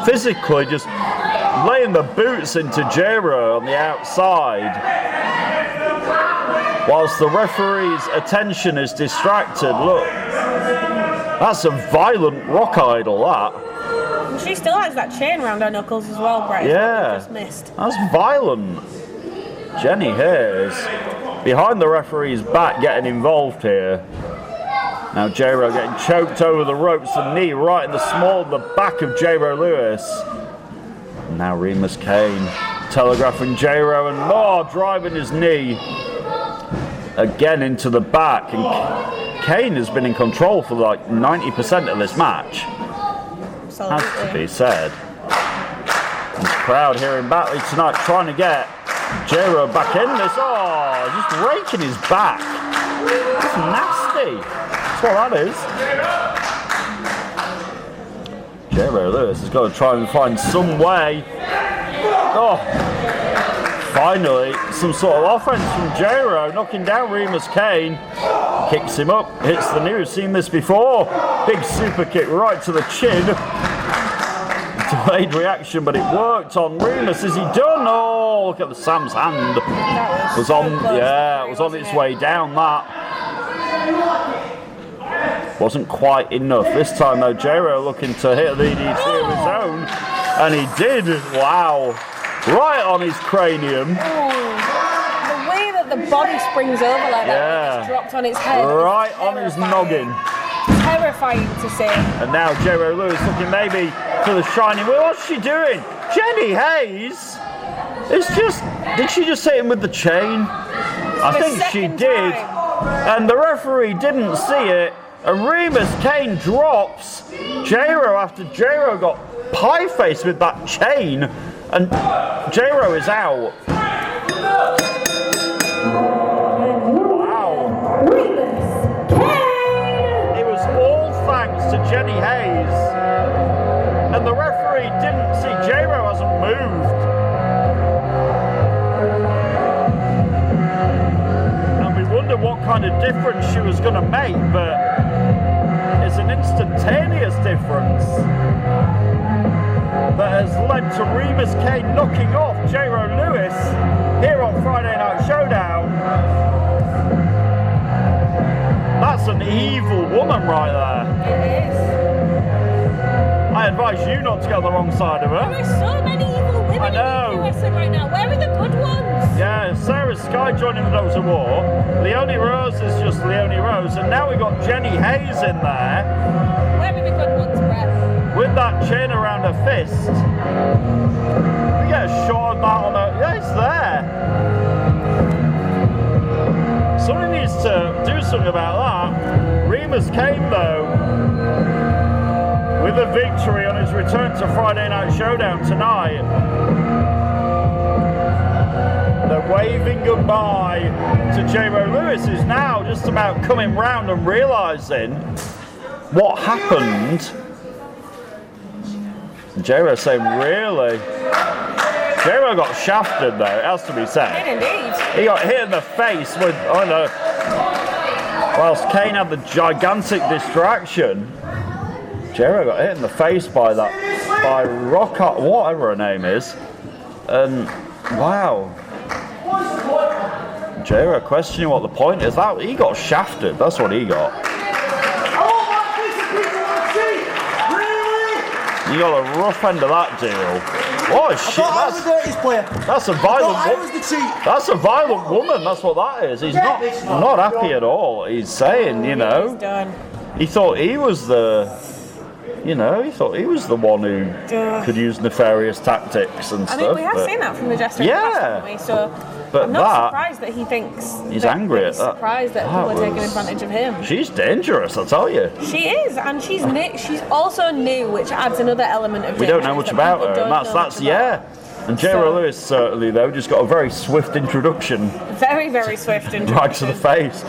Physically just laying the boots into Jairo on the outside. Whilst the referee's attention is distracted. Look, that's a violent rock idol, that. She still has that chain around her knuckles as well, Brett. Yeah, just missed. That's violent. Jenny Hayes behind the referee's back getting involved here. Now Jairo getting choked over the ropes, the knee right in the small of the back of Jairo Lewis. And now Remus Kane telegraphing Jairo and driving his knee again into the back. And Kane has been in control for like 90% of this match. Has to be said. And the crowd here in Batley tonight trying to get Jairo back in this. Oh, just raking his back. That's nasty. That's what that is. Jairo Lewis has got to try and find some way. Oh, finally, some sort of offense from Jairo, knocking down Remus Kane. Kicks him up, hits the knee. We've seen this before. Big super kick right to the chin. Delayed reaction, but it worked on Remus. Is he done? Oh, look at the Sam's hand. It was on its way down. That wasn't quite enough. This time though, Jairo looking to hit the DDT of his own, and he did. Wow, right on his cranium. The way that the body springs over like that, it's dropped on its head. Right on his noggin. Terrifying to see. And now Jairo Lewis looking maybe for the shining wheel. What's she doing? Jenny Hayes? It's just, did she just hit him with the chain? I think she did. and the referee didn't see it, and Remus Kane drops Jairo after Jairo got pie-faced with that chain, and Jairo is out. Wow. It was all thanks to Jenny Hayes, and the referee didn't see. Jairo hasn't moved. What kind of difference she was going to make, but it's an instantaneous difference that has led to Remus Kane knocking off Jairo Lewis here on Friday Night Showdown. That's an evil woman right there. It is. I advise you not to get on the wrong side of her. There are so many evil women in wrestling right now. Where are the good ones? Yeah, Sarah Sky joining the Dogs of War. Leonie Rose is just Leonie Rose, and now we got Jenny Hayes in there. Where are the good ones, Brett? With that chain around her fist. We get a shot of that on her. Yeah, it's there. Somebody needs to do something about that. Remus Kane, though, with a victory on his return to Friday Night Showdown tonight. They're waving goodbye to Jairo Lewis, who's now just about coming round and realising what happened. Jairo saying, really? Jairo got shafted, though, it has to be said. Indeed. He got hit in the face with, oh no. Whilst Kane had the gigantic distraction, Jairo got hit in the face by Rock, whatever her name is. And wow. Jairo questioning what the point is. That he got shafted. That's what he got. You got a rough end of that deal. What a shit! That's a violent woman. That's a violent woman. That's what that is. He's not happy at all. He's saying, you know, he thought he was the. You know, he thought he was the one who could use nefarious tactics and stuff. I mean, we have seen that from the jester in the past, haven't we? So but I'm not surprised that he thinks he's angry at that. Surprised that people are taking advantage of him. She's dangerous, I tell you. She is, and she's new. She's also new, which adds another element of. We don't know much about her, and that's And Jairo Lewis certainly, though, just got a very swift introduction. Very, very swift introduction. Right to the face.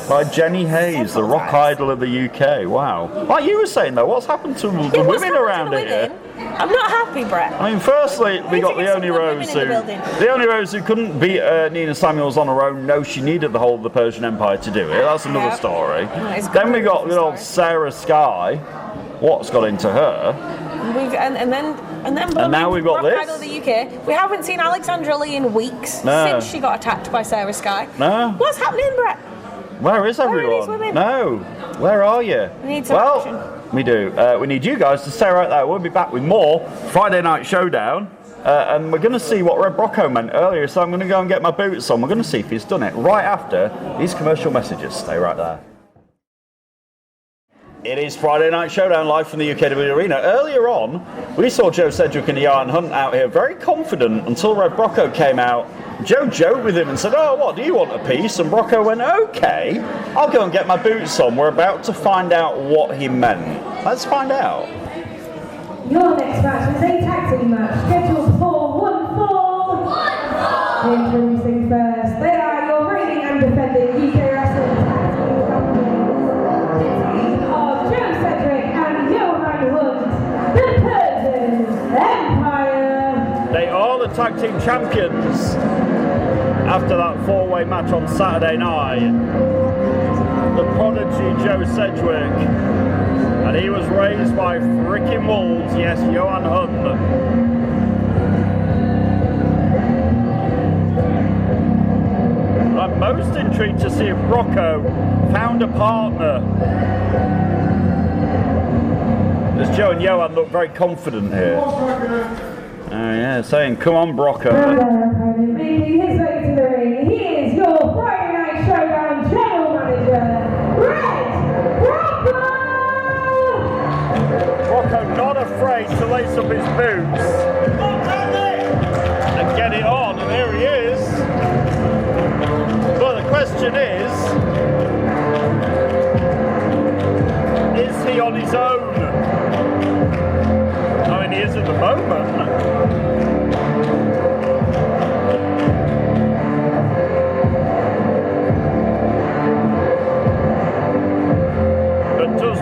By Jenny Hayes, the rock idol of the UK. Wow. Like you were saying, though, what's happened to the women around here? I'm not happy, Brett. I mean, firstly, we got Leonie Rose, who couldn't beat Nina Samuels on her own. No, she needed the whole of the Persian Empire to do it. That's another story. Then we got good old Sarah Sky. What's got into her? And now we've got this. Idol of the UK. We haven't seen Alexandra Lee in weeks since she got attacked by Sarah Sky. No. What's happening, Brett? Where is everyone? No. Where are you? We need some action. We do. We need you guys to stay right there. We'll be back with more Friday Night Showdown. And we're going to see what Red Brocco meant earlier. So I'm going to go and get my boots on. We're going to see if he's done it right after these commercial messages. Stay right there. It is Friday Night Showdown live from the UKW Arena. Earlier on, we saw Joe Sedgwick and Johan Hunt out here very confident until Red Brocco came out. Joe joked with him and said, "Oh, what, do you want a piece?" And Brocco went, "Okay, I'll go and get my boots on." We're about to find out what he meant. Let's find out. Your next match is a tag team match scheduled for one fall. Introducing first, they are your reigning and defending UK Wrestling Tag Team Champions of Joe Sedgwick and Johan Hunt, the Persian Empire. They are the tag team champions after that four-way match on Saturday night. The prodigy Joe Sedgwick, and he was raised by freaking wolves, yes, Johan Hunt. I'm most intrigued to see if Brocco found a partner. As Joe and Johan look very confident here. Oh yeah, saying, "Come on, Brocco." Making his way to the ring, he is your Friday Night Showdown General Manager, Red Brocco! Brocco not afraid to lace up his boots and get it on, and there he is. But the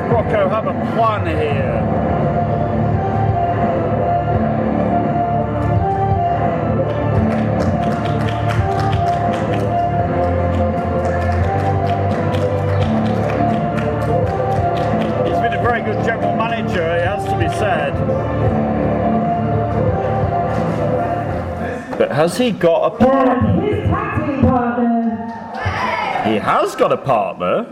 Brocco have a plan here? He's been a very good general manager, it has to be said. But has he got a partner? His tag team partner. He has got a partner.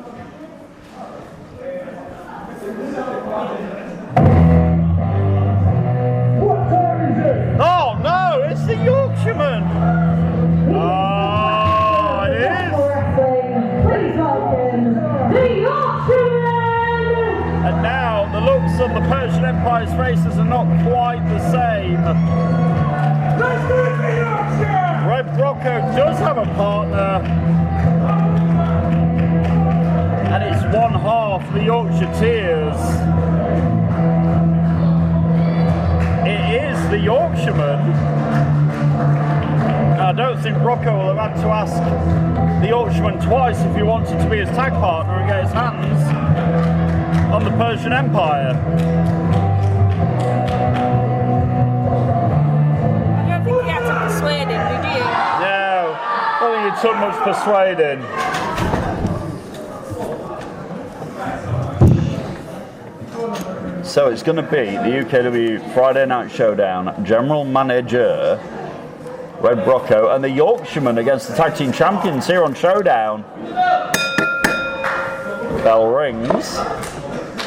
Oh no, it's the Yorkshireman! Oh, it is! Please welcome the Yorkshireman! And now the looks on the Persian Empire's faces are not quite the same. Red Brocco does have a partner. And it's one half the Yorkshire Tears. It is the Yorkshireman. I don't think Brocco will have had to ask the Yorkshireman twice if he wanted to be his tag partner and get his hands on the Persian Empire. I don't think he had to persuade him, did you? No, I don't think it took much persuading. So it's going to be the UKW Friday Night Showdown General Manager Red Brocco and the Yorkshireman against the tag team champions here on Showdown. Bell rings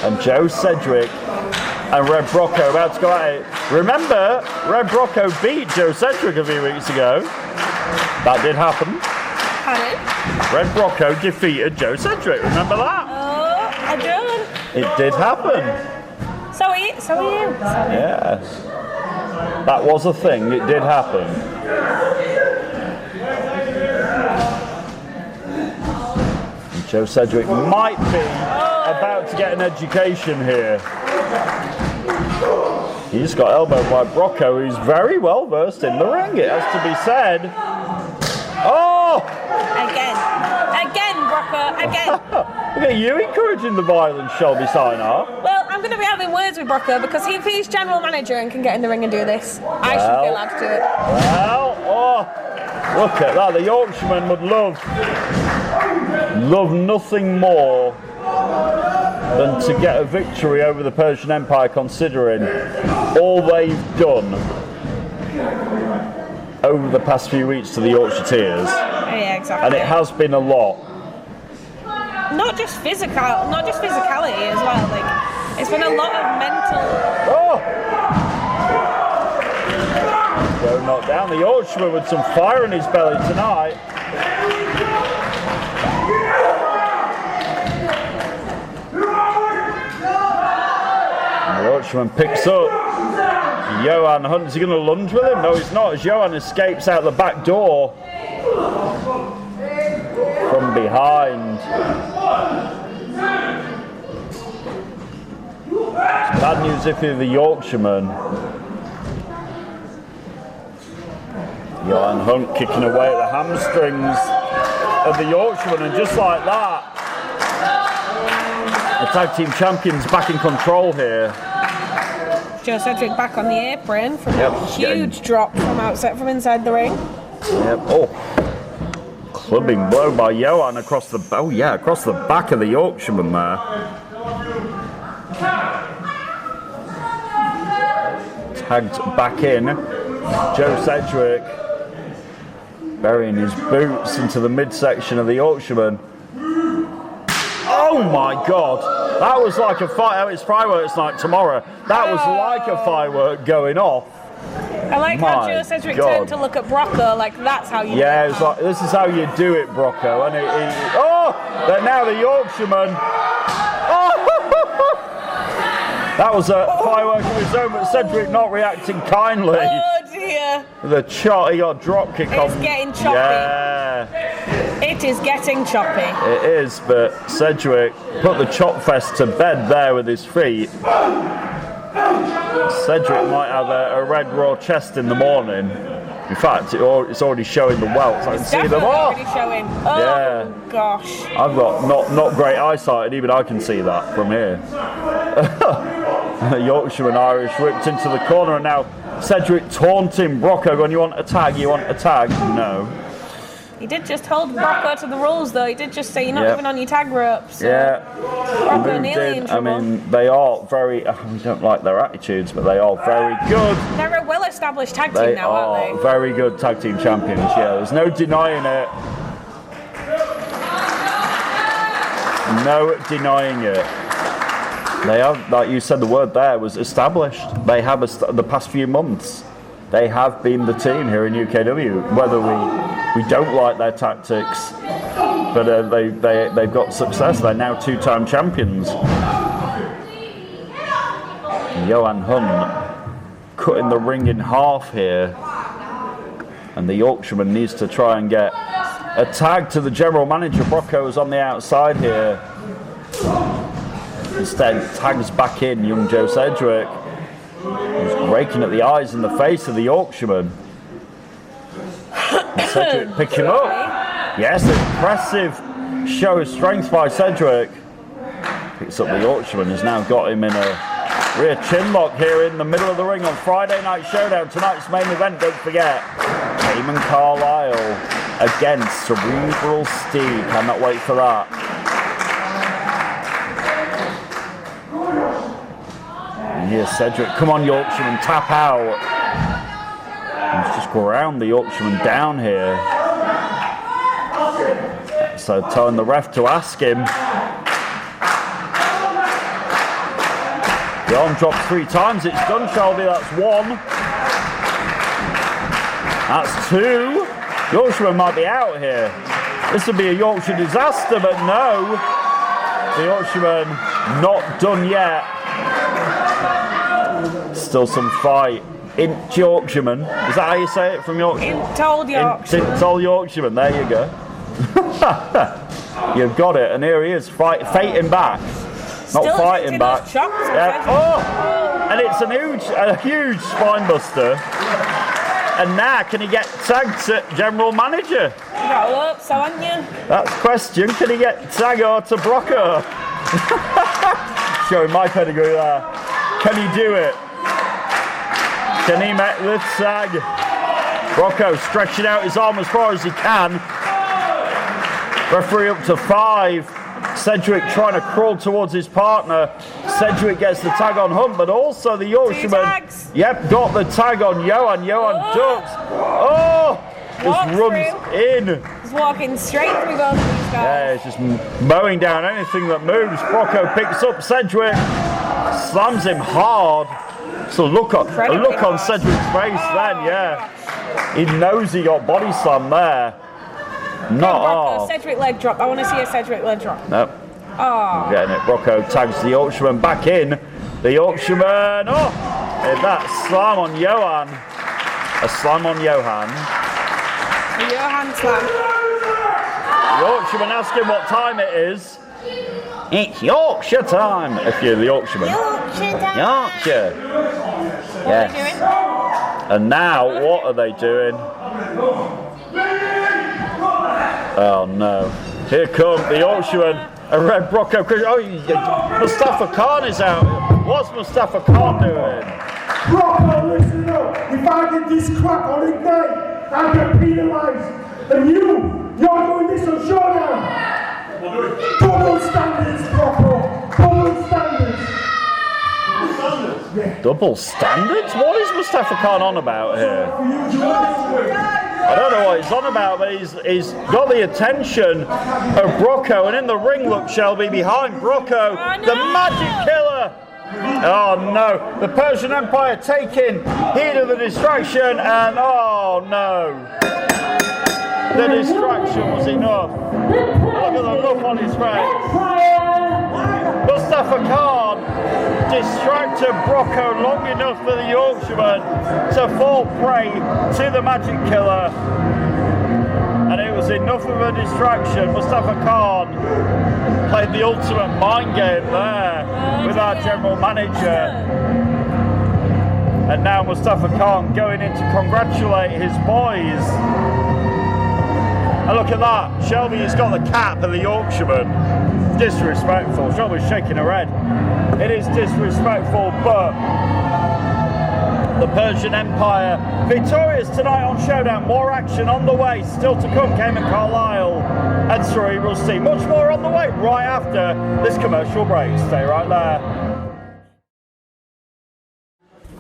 and Joe Sedgwick and Red Brocco about to go at it. Remember, Red Brocco beat Joe Sedgwick a few weeks ago. That did happen. Pardon? Red Brocco defeated Joe Sedgwick. Remember that? Oh, I don't. It did happen. So are you. Yes. That was a thing. It did happen. And Joe Sedgwick might be about to get an education here. He just got elbowed by Brocco, who's very well versed in the ring, it has to be said. Oh! Again, Brocco, again. Look at you encouraging the violence, Shelby Sinar. Well, I'm going to be having words with Brocco because if he's general manager and can get in the ring and do this, I should be allowed to do it. Well, oh, look at that. The Yorkshireman would love nothing more than to get a victory over the Persian Empire, considering all they've done over the past few weeks to the Yorkshire Tears. Yeah, exactly. And it has been a lot. Not just physicality as well. Like, it's been a lot of mental. Oh! Joe knocked down the Yorkshireman with some fire in his belly tonight. And the Yorkshireman picks up Johan Hunt. Is he going to lunge with him? No, he's not, as Johan escapes out the back door from behind. It's bad news if you're the Yorkshireman. Johan Hunt kicking away at the hamstrings of the Yorkshireman, and just like that, the tag team champions back in control here. Joe Sedgwick back on the apron from a huge drop from inside the ring. Yep. Oh, clubbing blow by Johan across the across the back of the Yorkshireman there. Tagged back in, Joe Sedgwick burying his boots into the midsection of the Yorkshireman. Oh my God, that was like a fire. It's fireworks night tomorrow. That was like a firework going off. I like how Joe Sedgwick turned to look at Brocco, like that's how you do it. Yeah, it's like, this is how you do it, Brocco. And but now the Yorkshireman. Oh! That was a firework of his own, but Sedgwick not reacting kindly. Oh dear. The shot, he got drop kick on. It's getting choppy. Yeah. It is getting choppy. It is, but Sedgwick put the chop fest to bed there with his feet. Sedgwick might have a red raw chest in the morning. In fact, it's already showing the welts. I can see them. Already showing. Oh yeah. Gosh. I've got not great eyesight, and even I can see that from here. Yorkshireman Irish whipped into the corner, and now Cedric taunting Brocco, going, "You want a tag? You want a tag?" No. He did just hold Brocco to the rules, though. He did just say, "You're not even on your tag rope." So yeah. Brocco nearly in trouble. I mean, they are very. We don't like their attitudes, but they are very good. They're a well-established tag team now, aren't they? Very good tag team champions. Yeah, there's no denying it. No denying it. They have, like you said, the word there was established. They have the past few months. They have been the team here in UKW. Whether we don't like their tactics, but they've got success. They're now two-time champions. Johan Hunt cutting the ring in half here, and the Yorkshireman needs to try and get a tag to the general manager. Brocco is on the outside here. Instead, tags back in young Joe Sedgwick. He's raking at the eyes and the face of the Yorkshireman. And Sedgwick pick him up. Yes, impressive show of strength by Sedgwick. Picks up the Yorkshireman, has now got him in a rear chin lock here in the middle of the ring on Friday Night Showdown. Tonight's main event, don't forget. Damon Carlisle against Cerebral Steve. Cannot wait for that. And here's Cedric. Come on, Yorkshireman, tap out. He's just ground the Yorkshireman down here. So telling the ref to ask him. The arm drops 3 times. It's done, Shelby. That's 1. That's 2. Yorkshireman might be out here. This would be a Yorkshire disaster, but no. The Yorkshireman not done yet. Still some fight. Inch Yorkshireman. Is that how you say it from Yorkshire? Intold Yorkshireman. Intold Yorkshireman. There you go. You've got it. And here he is, fighting back. Not Still fighting back. Yeah. Oh! And it's a huge spine buster. And now, can he get tagged to general manager? No, so on you. That's the question. Can he get tagged to Brocco? Showing my pedigree there. Can he do it? Can he make the tag? Brocco stretching out his arm as far as he can. Referee up to 5. Cedric trying to crawl towards his partner. Cedric gets the tag on Hunt, but also the Yorkshireman. Yep, got the tag on Johan. Johan ducks. Oh! Just runs in. He's walking straight through both of these guys. Yeah, he's just mowing down anything that moves. Brocco picks up Cedric. Slams him hard. So look on Cedric's face then, yeah. He knows he got body slammed there. Not hard. Cedric leg drop. I want to see a Cedric leg drop. Nope. Oh. Getting it. Brocco tags the Yorkshireman back in. The Yorkshireman. Oh! And that slam on Johan. A slam on Johan. The Johan slam. Yorkshireman asking what time it is. It's Yorkshire time. If you're the Yorkshireman. Yorkshire time. Yorkshire. What are they doing? And now, what are they doing? Oh no. Here come the Yorkshireman. A red Brocco. Oh, Mustafa Khan is out. What's Mustafa Khan doing? Brocco, listen up. If I get this crap on Ignite, I'll get penalised. And you're doing this on Showdown. Double standards, Brocco. Double standards. Yeah. Double standards? What is Mustafa Khan on about here? I don't know what he's on about, but he's got the attention of Brocco, and in the ring, look, Shelby, behind Brocco, the Magic Killer. Oh no, the Persian Empire taking heed of the distraction, and oh no. The distraction was enough. Look at the look on his face. Mustafa Khan distracted Brocco long enough for the Yorkshireman to fall prey to the Magic Killer. And it was enough of a distraction. Mustafa Khan played the ultimate mind game there with our general manager. And now Mustafa Khan going in to congratulate his boys. And look at that, Shelby has got the cap of the Yorkshireman. Disrespectful. Shelby's shaking her head. It is disrespectful, but the Persian Empire victorious tonight on Showdown. More action on the way, still to come. Cayman Carlisle and Cerebral Steam. Much more on the way right after this commercial break. Stay right there.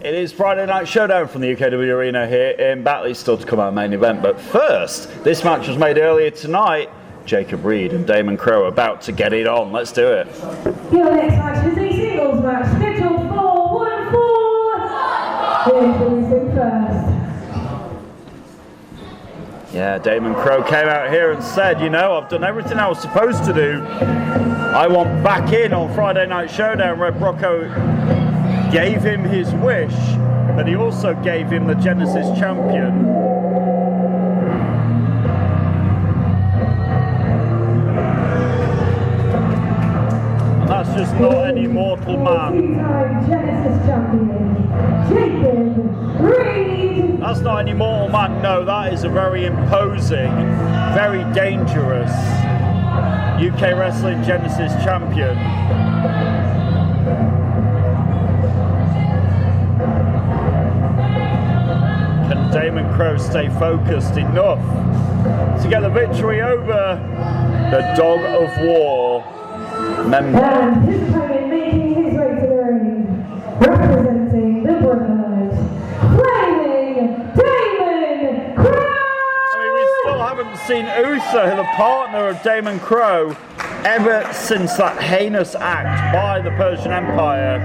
It is Friday Night Showdown from the UKW Arena here in Batley, still to come our main event. But first, this match was made earlier tonight. Jacob Reed and Damon Crowe about to get it on. Let's do it. Your next match is a singles match scheduled for 1 fall. Introducing first. Yeah, Damon Crowe came out here and said, you know, I've done everything I was supposed to do. I want back in on Friday Night Showdown. Red Brocco gave him his wish, but he also gave him the Genesis champion. And that's just not any mortal man. Genesis champion, Jacob Reed. That's not any mortal man, no, that is a very imposing, very dangerous UK Wrestling Genesis champion. Can Damon Crowe stay focused enough to get the victory over the Dog of War member? And his opponent making his way to the ring, representing the Brotherhood, Flaming Damon Crowe! I mean, we still haven't seen Uther, the partner of Damon Crowe, ever since that heinous act by the Persian Empire,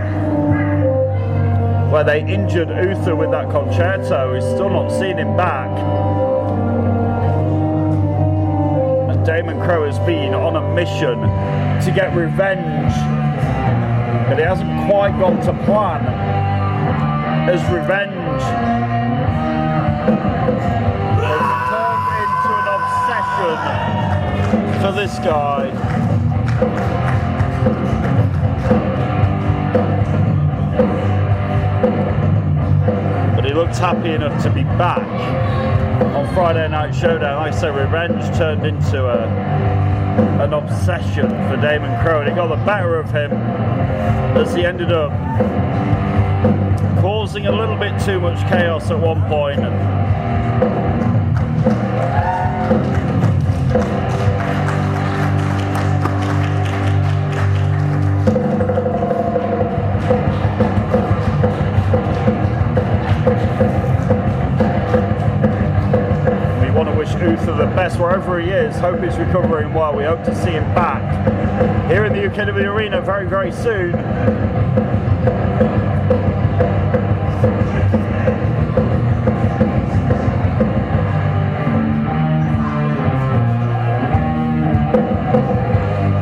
where they injured Uther with that concerto. We've still not seen him back. And Damon Crowe has been on a mission to get revenge, but it hasn't quite gone to plan, as revenge has turned into an obsession for this guy. But he looks happy enough to be back on Friday Night Showdown. Like I say, revenge turned into an obsession for Damon Crowe, and it got the better of him as he ended up causing a little bit too much chaos at one point. Uther the best wherever he is. Hope he's recovering well. We hope to see him back here in the UKW Arena very, very soon.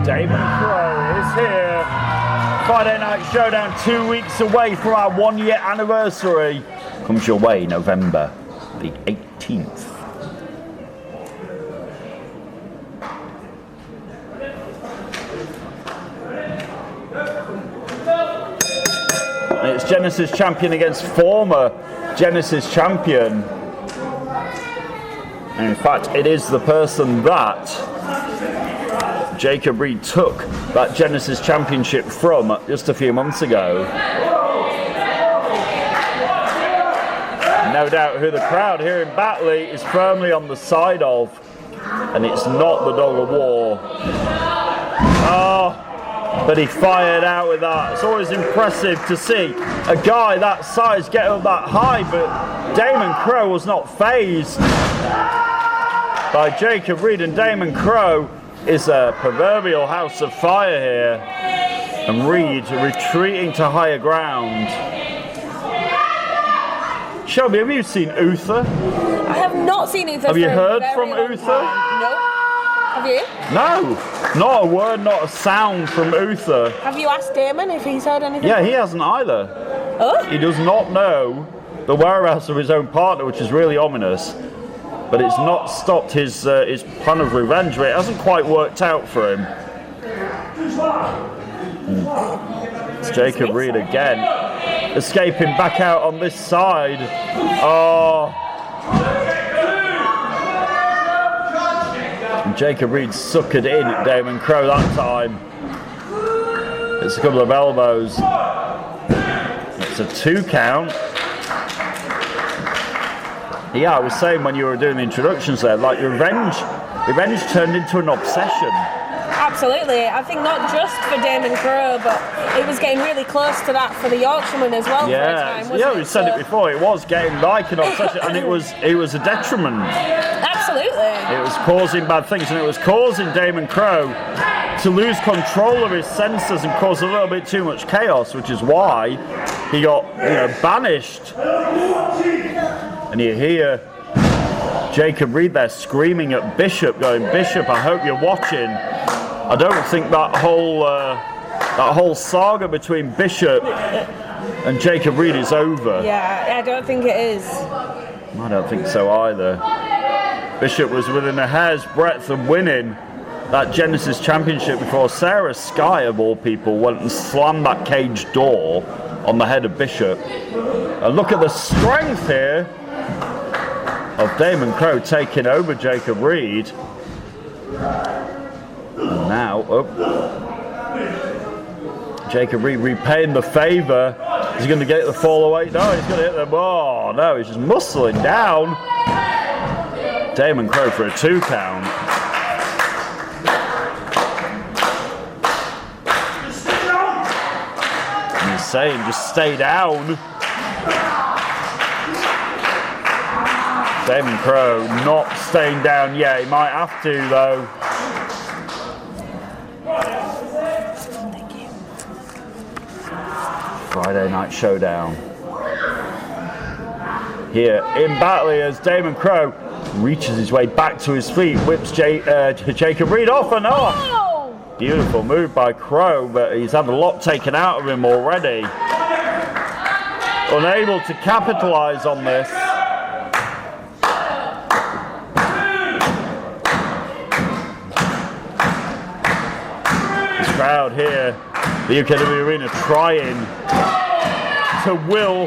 Damon Crowe is here. Friday Night Showdown, 2 weeks away from our 1 year anniversary. Comes your way November the 18th. It's Genesis champion against former Genesis champion. And in fact, it is the person that Jacob Reed took that Genesis championship from just a few months ago. No doubt who the crowd here in Batley is firmly on the side of, and it's not the Dog of War. Oh. But he fired out with that. It's always impressive to see a guy that size get up that high, but Damon Crowe was not fazed by Jacob Reed, and Damon Crowe is a proverbial house of fire here, and Reed retreating to higher ground. Shelby, have you seen Uther? I have not seen Uther. Have you heard from Uther? No. Have you? No, not a word, not a sound from Uther. Have you asked Damon if he's heard anything? Yeah, he hasn't either. Oh? He does not know the whereabouts of his own partner, which is really ominous. But it's not stopped his plan of revenge, but it hasn't quite worked out for him. It's Jacob Reed again. escaping back out on this side. Oh. And Jacob Reed suckered in Damon Crowe that time. It's a couple of elbows. It's a 2 count. Yeah, I was saying when you were doing the introductions there, like revenge turned into an obsession. Absolutely. I think not just for Damon Crowe, but it was getting really close to that for the Yorkshireman as well. Yeah, for a time, wasn't yeah, we said it before. It was getting like an obsession, and it was a detriment. Absolutely. It was causing bad things, and it was causing Damon Crowe to lose control of his senses and cause a little bit too much chaos, which is why he got, banished. And you hear Jacob Reed there screaming at Bishop, going, "Bishop, I hope you're watching." I don't think that whole saga between Bishop and Jacob Reed is over. Yeah, I don't think it is. I don't think so either. Bishop was within a hair's breadth of winning that Genesis Championship before Sarah Sky, of all people, went and slammed that cage door on the head of Bishop. And look at the strength here of Damon Crowe taking over Jacob Reed. And now, Jacob Reed repaying the favour. Is he going to get the fall away? No, he's going to hit the ball. No, he's just muscling down. Damon Crowe for a 2 count. And he's saying, just stay down. Damon Crowe not staying down yet. He might have to, though. Friday Night Showdown. Here in Batley as Damon Crowe reaches his way back to his feet, whips Jacob Reed off and off. Oh! Beautiful move by Crowe, but he's had a lot taken out of him already. Unable to capitalise on this. This crowd here, the UKW Arena, trying to will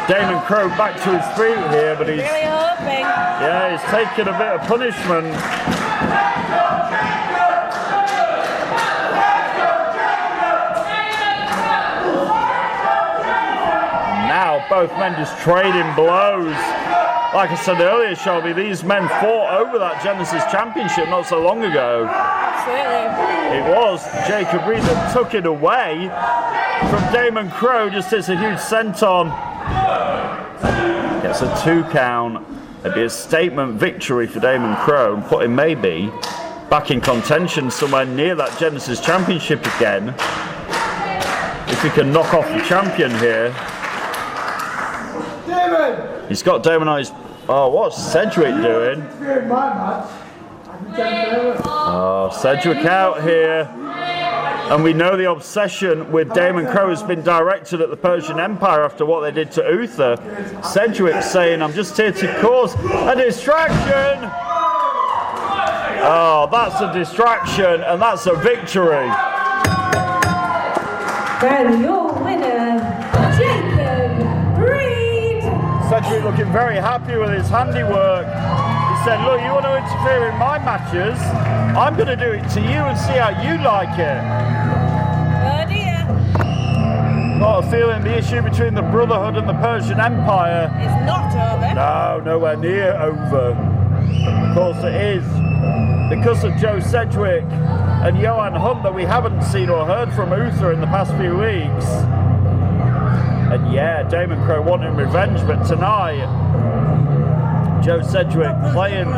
Damon Crowe back to his feet here, but he's really hoping. Yeah, he's taking a bit of punishment. Now both men just trading blows. Like I said earlier, Shelby, these men fought over that Genesis Championship not so long ago. Absolutely. It was Jacob Reed that took it away from Damon Crowe, just hits a huge senton. Gets a 2 count. It'd be a statement victory for Damon Crowe and put him maybe back in contention somewhere near that Genesis Championship again. If he can knock off the champion here. Damon! He's got Damon on his... Oh, what's Sedgwick doing? Oh, Sedgwick out here. And we know the obsession with Damon Crowe has been directed at the Persian Empire after what they did to Uther. Sedgwick saying, "I'm just here to cause a distraction." Oh, that's a distraction, and that's a victory. And your winner, Jacob Reed. Sedgwick looking very happy with his handiwork. He said, "Look, you want to interfere in my matches? I'm going to do it to you and see how you like it." Oh dear. Got a feeling the issue between the Brotherhood and the Persian Empire It's not over. no, nowhere near over. Of course it is. Because of Joe Sedgwick and Johan Hunt that we haven't seen or heard from Uther in the past few weeks. And yeah, Damon Crowe wanting revenge, but tonight Joe Sedgwick playing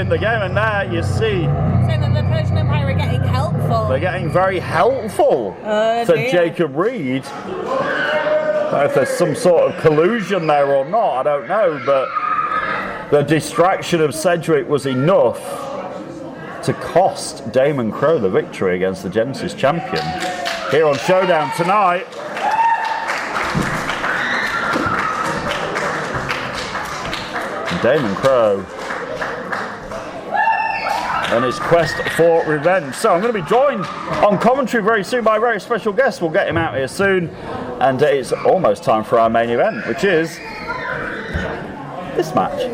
the game, and there you see Saying that the Persian Empire are getting helpful. they're getting very helpful to dear. Jacob Reed. If there's some sort of collusion there or not, I don't know, but the distraction of Sedgwick was enough to cost Damon Crowe the victory against the Genesis champion. Here on Showdown tonight. Damon Crowe and his quest for revenge. So I'm going to be joined on commentary very soon by a very special guest. We'll get him out here soon, and it's almost time for our main event, which is this match.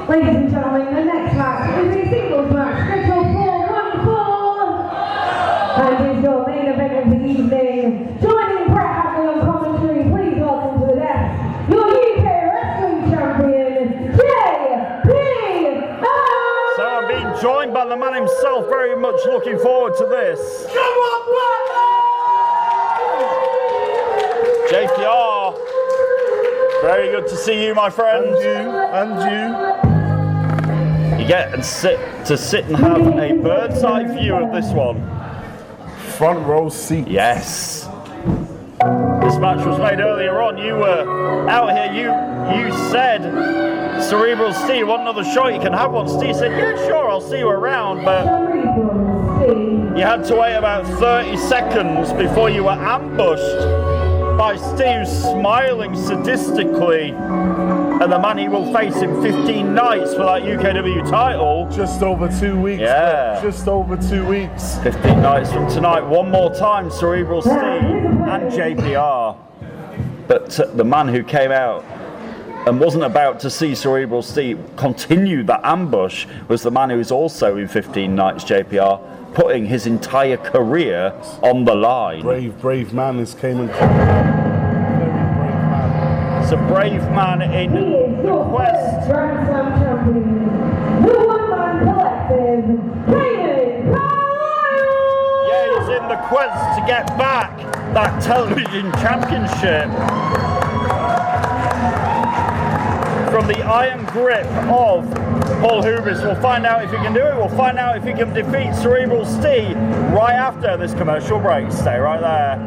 Ladies and gentlemen, the next match is a singles match scheduled for 1 fall. And is your main event of the evening. Joining Brett Hadley on commentary, please welcome to the desk your UK Wrestling Champion, JPR. So I'm being joined by the man himself, very much looking forward to this. Come on, JPR, very good to see you, my friend. And you. You get and sit and have a bird's eye view of this one. Front row seat. Yes. This match was made earlier on. You were out here. You said, Cerebral Steve, want another shot? You can have one. Steve said, yeah, sure, I'll see you around. But you had to wait about 30 seconds before you were ambushed by Steve, smiling sadistically at the man he will face in 15 nights for that UKW title. Just over 2 weeks. Yeah. Just over 2 weeks. 15 nights from tonight. One more time, Cerebral Steve and JPR. But the man who came out and wasn't about to see Cerebral Steve continue that ambush was the man who is also in 15 nights, JPR, putting his entire career on the line. Brave man is Kane and Crowe. It's a brave man in the quest. Grand Slam champion, the one-man collective, Kane. Yeah, he's in the quest to get back that television championship from the iron grip of Paul Hubris. We'll find out if he can do it. We'll find out if he can defeat Cerebral Steve right after this commercial break. Stay right there.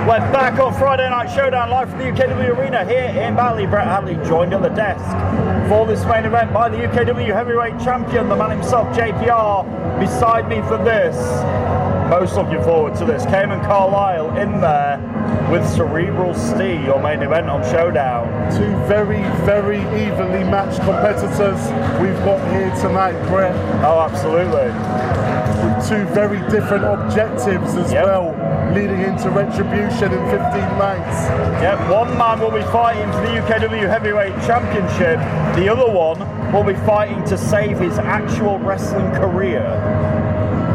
We're back on Friday Night Showdown live from the UKW Arena here in Bali. Brett Hadley joined on the desk for this main event by the UKW Heavyweight Champion, the man himself, JPR, beside me for this. Most looking forward to this. Cayman Carlisle in there with Cerebral Steve, your main event on Showdown. Two very, very evenly matched competitors we've got here tonight, Brett. Oh, absolutely. With two very different objectives as well, leading into Retribution in 15 nights. Yep, one man will be fighting for the UKW Heavyweight Championship. The other one will be fighting to save his actual wrestling career.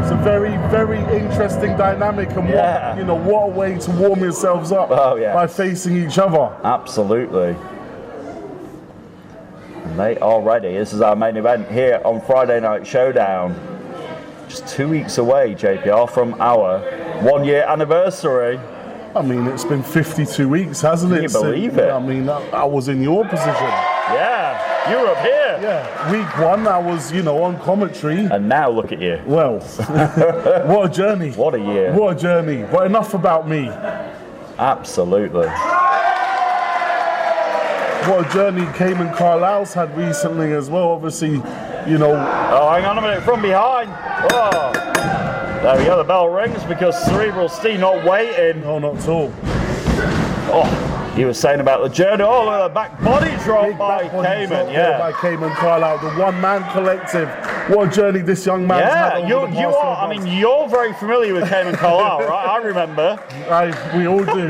It's a very, very interesting dynamic, and what a way to warm yourselves up by facing each other. Absolutely. And they are ready. This is our main event here on Friday Night Showdown. Just 2 weeks away, JPR, from our 1 year anniversary. I mean, it's been 52 weeks, hasn't it? Can you believe it? I mean, I was in your position. Yeah, you were up here. Yeah, week one, I was, on commentary. And now look at you. Well, what a journey. What a year. What a journey. But enough about me. Absolutely. What a journey Cayman Carlisle's had recently as well. Obviously, Oh, hang on a minute, from behind. Oh. There we go, the bell rings because Cerebral Steve not waiting. No, not at all. Oh, he was saying about the journey. Oh, look at the back body drop by Cayman. Yeah, by Cayman Carlisle, the one-man collective. What a journey this young man's had. Yeah, you are. I mean, you're very familiar with Cayman Carlisle, right? I remember. We all do.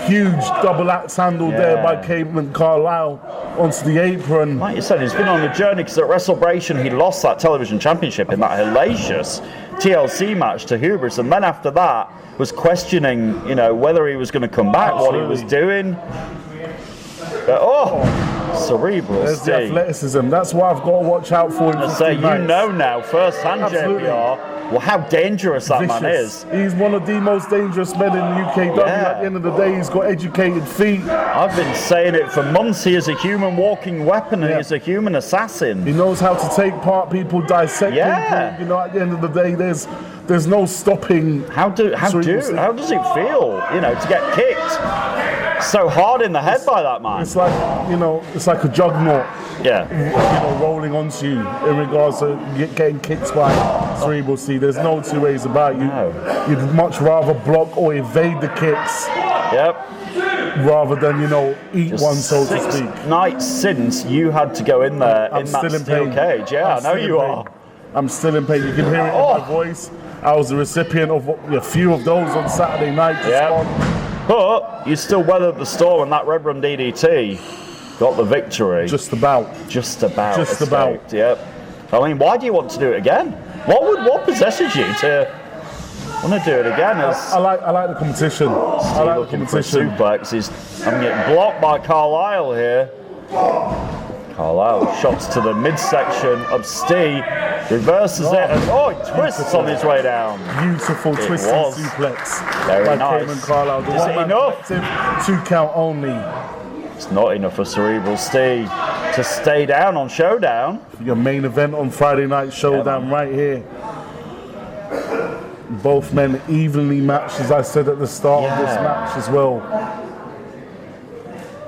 Huge double axe handle there by Cayman Carlisle onto the apron. Like you said, he's been on a journey because at WrestleBration he lost that television championship in that hellacious TLC match to Hubris, and then after that was questioning, whether he was going to come back, what he was doing. Cerebral There's Steve. the athleticism. That's what I've got to watch out for. I say, you know now, firsthand, JPR, how dangerous that man is. He's one of the most dangerous men in the UKW. At the end of the day, he's got educated feet. I've been saying it for months. He is a human walking weapon, and he's a human assassin. He knows how to take part people, dissect people. At the end of the day, there's no stopping. How does it feel, to get kicked so hard in the head by that man? It's like, it's like a juggernaut. Yeah. Rolling onto you in regards to getting kicked by Cerebral Steve. There's no two ways about it. You'd much rather block or evade the kicks. Yep. rather than, you know, eat one, so to speak. 6 nights since you had to go in there in that steel cage. Yeah, I know you are. I'm still in pain. You can hear it in my voice. I was the recipient of a few of those on Saturday night. But you still weathered the storm, and that Red Run DDT got the victory. Just about. Just about. Just about. Yep. I mean, why do you want to do it again? What possesses you to want to do it again? I like the competition. I like the competition. Suplex. I'm getting blocked by Carlisle here. Carlisle shots to the midsection of Steve, reverses it, and he twists on his way down. Beautiful twisting suplex Very by nice. Kane and Carlisle. Is it enough? 2 count only. It's not enough for Cerebral Steve to stay down on Showdown. Your main event on Friday Night Showdown right here. Both men evenly matched, as I said at the start of this match as well.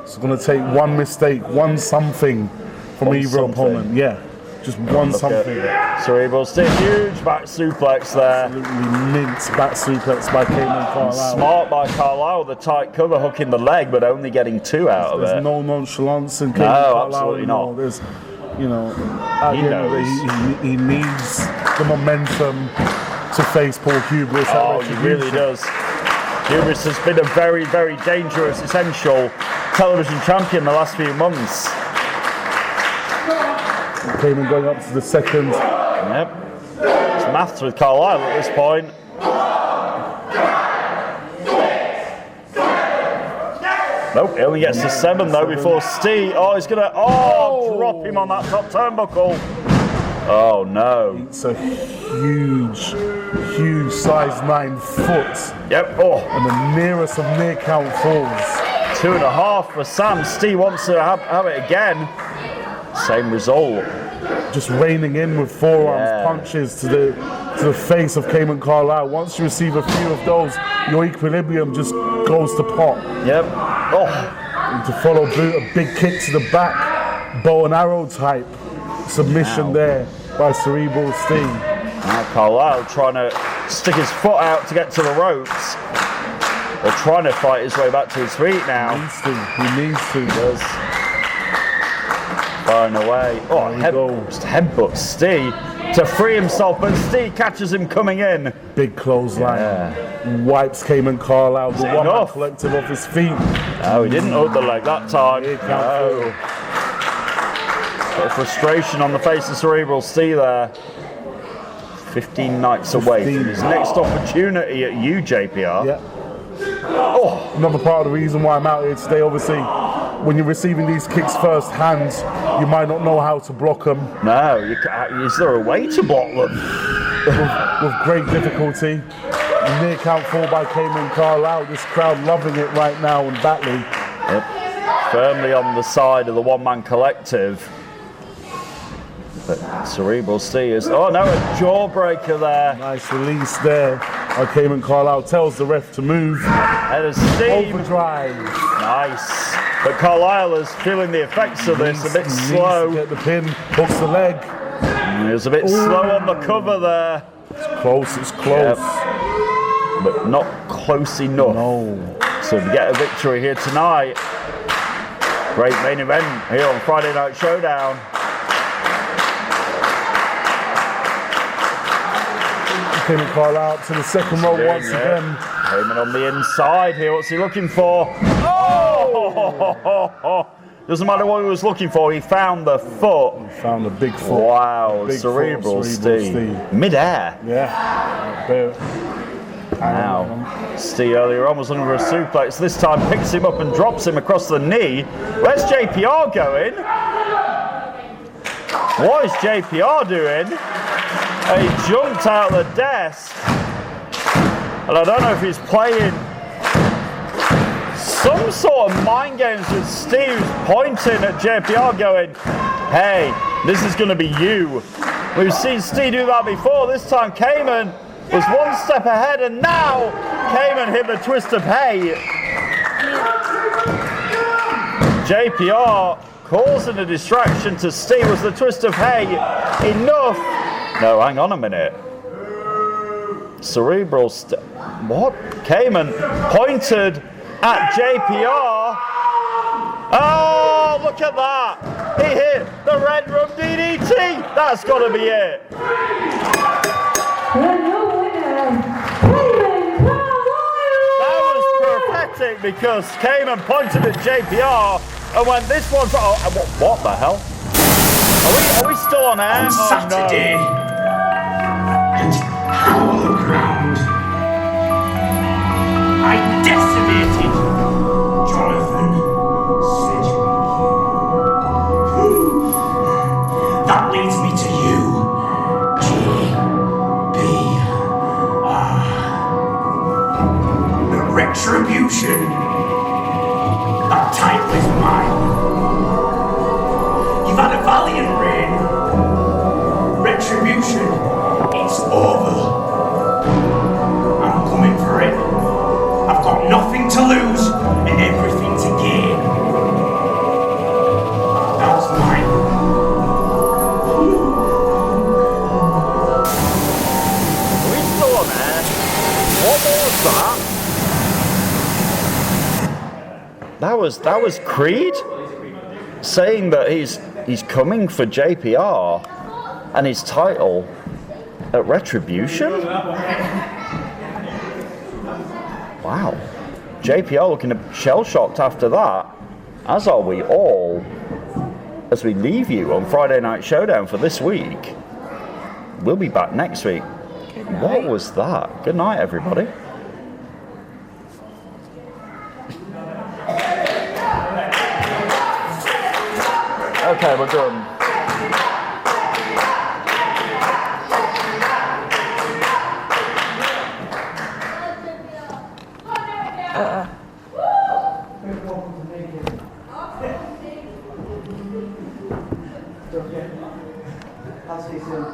It's going to take one mistake, one something from either opponent. Yeah, just one something. Cerebral Steve, huge back suplex there. Absolutely mint back suplex by Kane and Carlisle. Smart by Carlisle, the tight cover hooking the leg, but only getting 2 out of it. There's no nonchalance in Kane and Carlisle. Absolutely not. There's, you know, he needs the momentum to face Paul Hubris. Oh, he really does. Hubris has been a very, very dangerous, essential television champion the last few months. Damon going up to the second. Yep. It's maths with Carlisle at this point. Nope, he only gets to 7 though before Steve. Oh, he's gonna drop him on that top turnbuckle. Oh no. It's a huge size 9 foot. Yep. And the nearest of near count falls. 2.5 for Sam. Steve wants to have it again. Same result. Just raining in with forearms, punches to the face of Kane and Carlisle. Once you receive a few of those, your equilibrium just goes to pot. Yep. And to follow boot, a big kick to the back, bow and arrow type submission there by Cerebral Steve. Now Carlisle trying to stick his foot out to get to the ropes. Or trying to fight his way back to his feet now. He needs to. He does. Firing away. Just headbutt Steve to free himself, but Steve catches him coming in. Big clothesline. Wipes Kane and Carlisle, the one-man collective off his feet. No, he didn't hook the leg that time. No. Bit of frustration on the face of Cerebral Steve there. 15 nights away from his next opportunity at JPR. Yeah. Another part of the reason why I'm out here today, obviously, when you're receiving these kicks first hand, you might not know how to block them. No, is there a way to block them? with great difficulty. Near count fall by Kane and Carlisle. This crowd loving it right now in Batley. Yep. Firmly on the side of the one-man collective. But Cerebral Steve is... Oh no, a jawbreaker there. Nice release there. Kane and Carlisle tells the ref to move. And a Steve. Overdrive. Nice. But Carlisle is feeling the effects of this, a bit slow. Get the pin, hooks the leg. He was a bit slow on the cover there. It's close. Yep. But not close enough. No. So to get a victory here tonight. Great main event here on Friday Night Showdown. Kane and Carlisle up to the second row once again. Damon on the inside here. What's he looking for? Oh! Doesn't matter what he was looking for. He found the foot. He found a big foot. Wow, Cerebral Steve. Mid-air. Yeah. Now, Steve earlier on was looking for a suplex. This time picks him up and drops him across the knee. Where's JPR going? What is JPR doing? He jumped out of the desk. And I don't know if he's playing some sort of mind games with Steve, pointing at JPR going, hey, this is going to be you. We've seen Steve do that before. This time Cayman was one step ahead, and now Cayman hit the twist of hay. JPR causing a distraction to Steve was the twist of hay. Enough. No, hang on a minute. Cerebral what? Cayman pointed at JPR. Oh, look at that. He hit the red rum DDT. That's got to be it. That was prophetic because Cayman pointed at JPR and went, this one's... Oh, what the hell? Are we still on air? On Saturday, and Howler Ground, I decimated Jonathan Sedgwick. That leads me to you, JBR. The Retribution. That title is mine. You've had a valiant reign. Retribution, it's over. I'm coming for it. I've got nothing to lose and everything to gain. That's mine. Are we still on air? What was that? That was Creed saying that he's coming for JPR and his title at Retribution? Wow. JPR looking shell-shocked after that, as are we all, as we leave you on Friday Night Showdown for this week. We'll be back next week. What was that? Good night, everybody. Okay, we're done. I'll see you soon.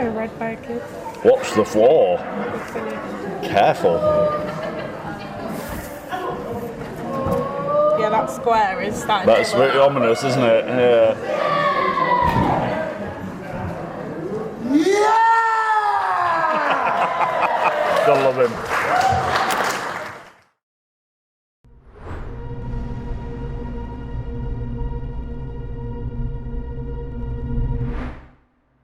Red bike kid. Watch the floor. Careful. Yeah, that square is starting That's to look really ominous, isn't it? Yeah. Yeah! Gotta love him.